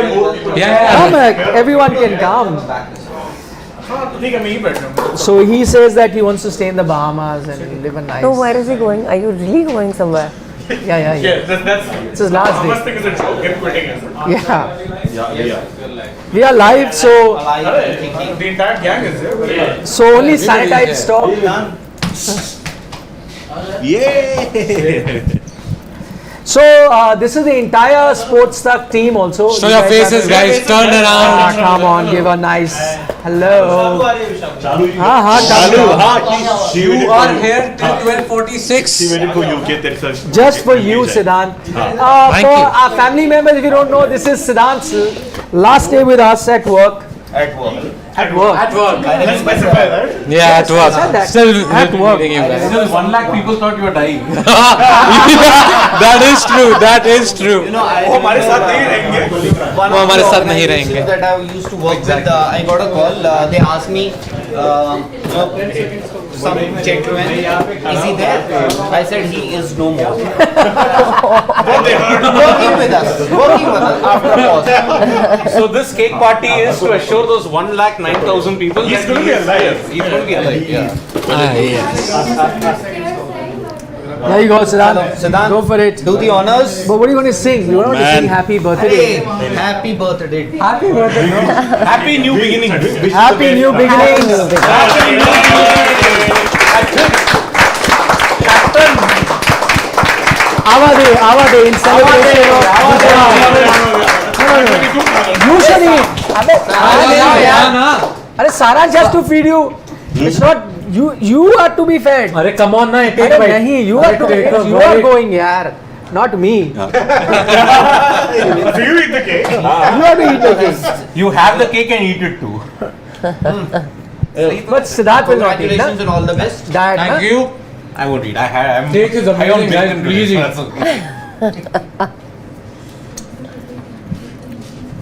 Yeah. Come, everyone can come. हाँ, तो ठीक है, मैं ही बैठ जाऊँगा. So he says that he wants to stay in the Bahamas and live a nice. No, where is he going? Are you really going somewhere? Yeah. That's It's his last Thomas day. thing is a joke. Him quitting is. Yeah. We are live, so The entire gang is there. so only sanitized stop. Yeah. So this is the entire Sports Talk team also. Show You your guys faces, have- guys. Turn around. Come on, give a nice hello. Chalu, You are here till 12:46. She waited for UK. That's a Just for you, Siddhant. Thank For you. our family members, if you don't know, this is Siddhant's last day with us at work. At work. At work. At work. I didn't specify that. Yeah, at work. said that. Still At work. meeting you guys. Still 1 lakh people thought you were dying. That is true. That is true. You know, वो हमारे साथ नहीं रहेंगे. one वो of हमारे the साथ नहीं रहेंगे। organizations that I used to work with, I got a call. They asked me, some gentleman, is he there? I said he is no more. Working with us after a pause. So this cake party is to assure those 1,09,000 people. He's going to be alive. He's going to be alive. Yeah. There you go, Siddhant. Siddhant, Go for it. do the honors. But what are you going to sing? You're not going to sing Happy Birthday. Hey, happy birthday. Happy birthday. Happy new beginnings. Happy New Beginnings. Avade in celebration of Usually, Are Saransh has to feed you. It's not you. You are to be fed. अरे come on ना एक अरे bite. नहीं, you are to. You are going, यार. Not me. So you eat the cake. You have to eat the cake. You have the cake and eat it too. But Siddharth will not eat. Congratulations Na? and all the best. That. Thank na? you. I won't eat. I'm Cake is high on amazing, guys. bacon Please today, eat. so that's okay.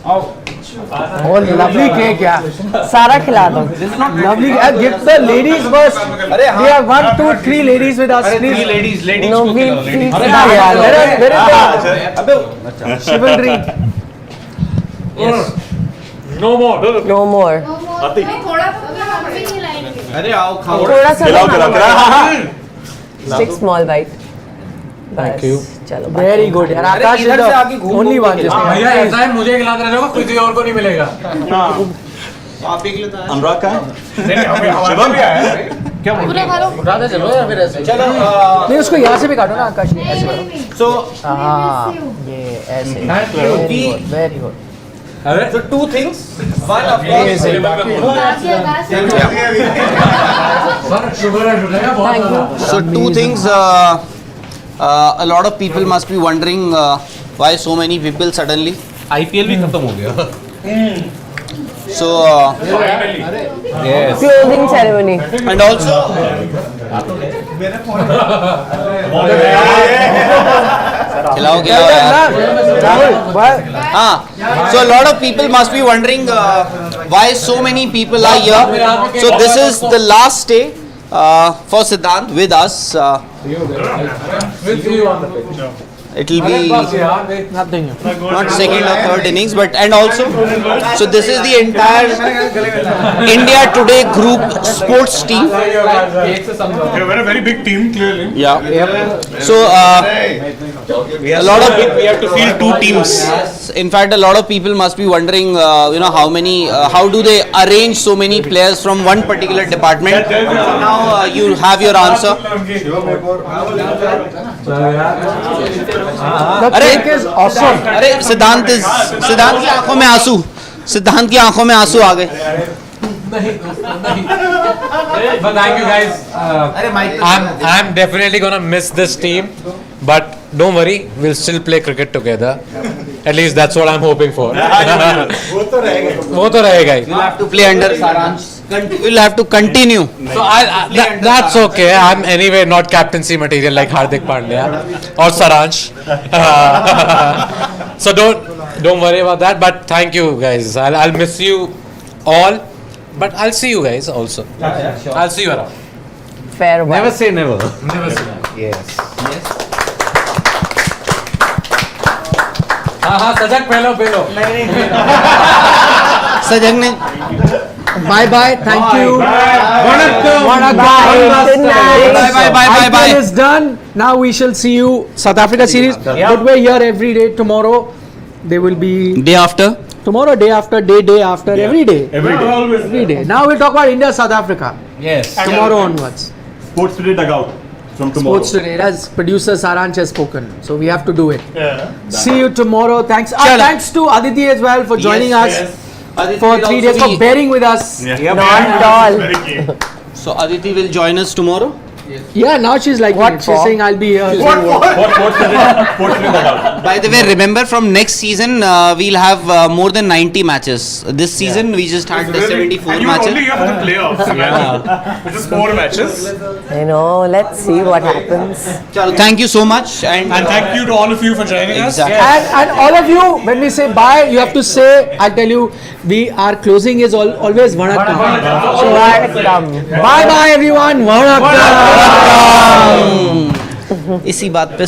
Oh, lovely cake, yeah. सारा खिला दो. Lovely. Give the ladies first. We have 1, 2, 3 ladies with us, please. ladies No, को we'll खिलाओ, ladies. feel Yeah, where is the chivalry? No more. No more. अरे आओ खाओ. थोड़ा सा खिलाओ, खिलाओ, खिलाओ. Stick small bite. Thank you. चलो. Very good. यार आकाश is इधर से आके the घूम only घूम one. के Just भैया ऐसा है मुझे खिलाते रह जाओगे किसी और को नहीं मिलेगा. आप एक लेता है. अनुराग का शिवम भी आया है. चलो नहीं उसको यहाँ से भी काटो ना आकाश ने ऐसे करो. so हाँ ये ऐसे. Very good. so two things. One of course. So two things. A lot of people must be wondering why so many people suddenly. IPL भी खत्म हो गया. So Closing ceremony. and also खिलाओ खिलाओ यार. हाँ. So a lot of people must be wondering why so many people are here. So this is the last day for Siddhant with us. We'll see you on the pitch. It will be Nothing. not second or third innings, but and also, so this is the entire India Today group sports team. You're a very big team, clearly. Yeah. So a lot of We have to field two teams. in fact, a lot of people must be wondering, how many, how do they arrange so many players from one particular department? Now you have your answer. The cake is awesome. अरे सिद्धांत की आंखों में आंसू. सिद्धांत की आंखों में आंसू आ गए. But thank you guys. I'm definitely gonna miss this team, but don't worry, we'll still play cricket together. At least that's what I'm hoping for. वो तो रहेगा ही. You'll have to play under Saransh. You'll have to continue. So that's okay. I'm anyway not captaincy material like Hardik Pandya or Saransh. So don't worry about that. But thank you guys. I'll miss you all. But I'll see you guys also. I'll see you around. Farewell. Never say never. Never see you. Yes. हाँ सजग पहलो. सजग ने Bye bye. Thank you. Vanakkam. Bye. Good night. bye bye bye bye IPL bye. is done. Now we shall see you South Africa series. But we're here every day. Tomorrow they will be Day after. tomorrow, day after, day after, every day. Every day. Now we'll talk about India, South Africa. Yes. Tomorrow onwards. Sports Today dugout from tomorrow. Sports Today, as producer Saransh has spoken. So we have to do it. Yeah. See you tomorrow. Thanks. Chalo. Thanks to Aditi as well for joining us Aditi for will 3 also days, for be- bearing with us. Yeah. Not at all. Very keen. So Aditi will join us tomorrow. Yeah, now she's like, What she's for? saying I'll be here. What Sports Today dugout? By the way, remember from next season we'll have more than 90 matches. This season we just had the 74 And you were only matches. here for the playoffs, imagine. Which is 4 matches. I know. Let's see what happens. Chalo, thank you so much and thank you to all of you for joining us. Exactly. And all of you, when we say bye, you have to say, I'll tell you, our closing is always Vanakkam. So, bye bye everyone. Vanakkam. इसी बात पे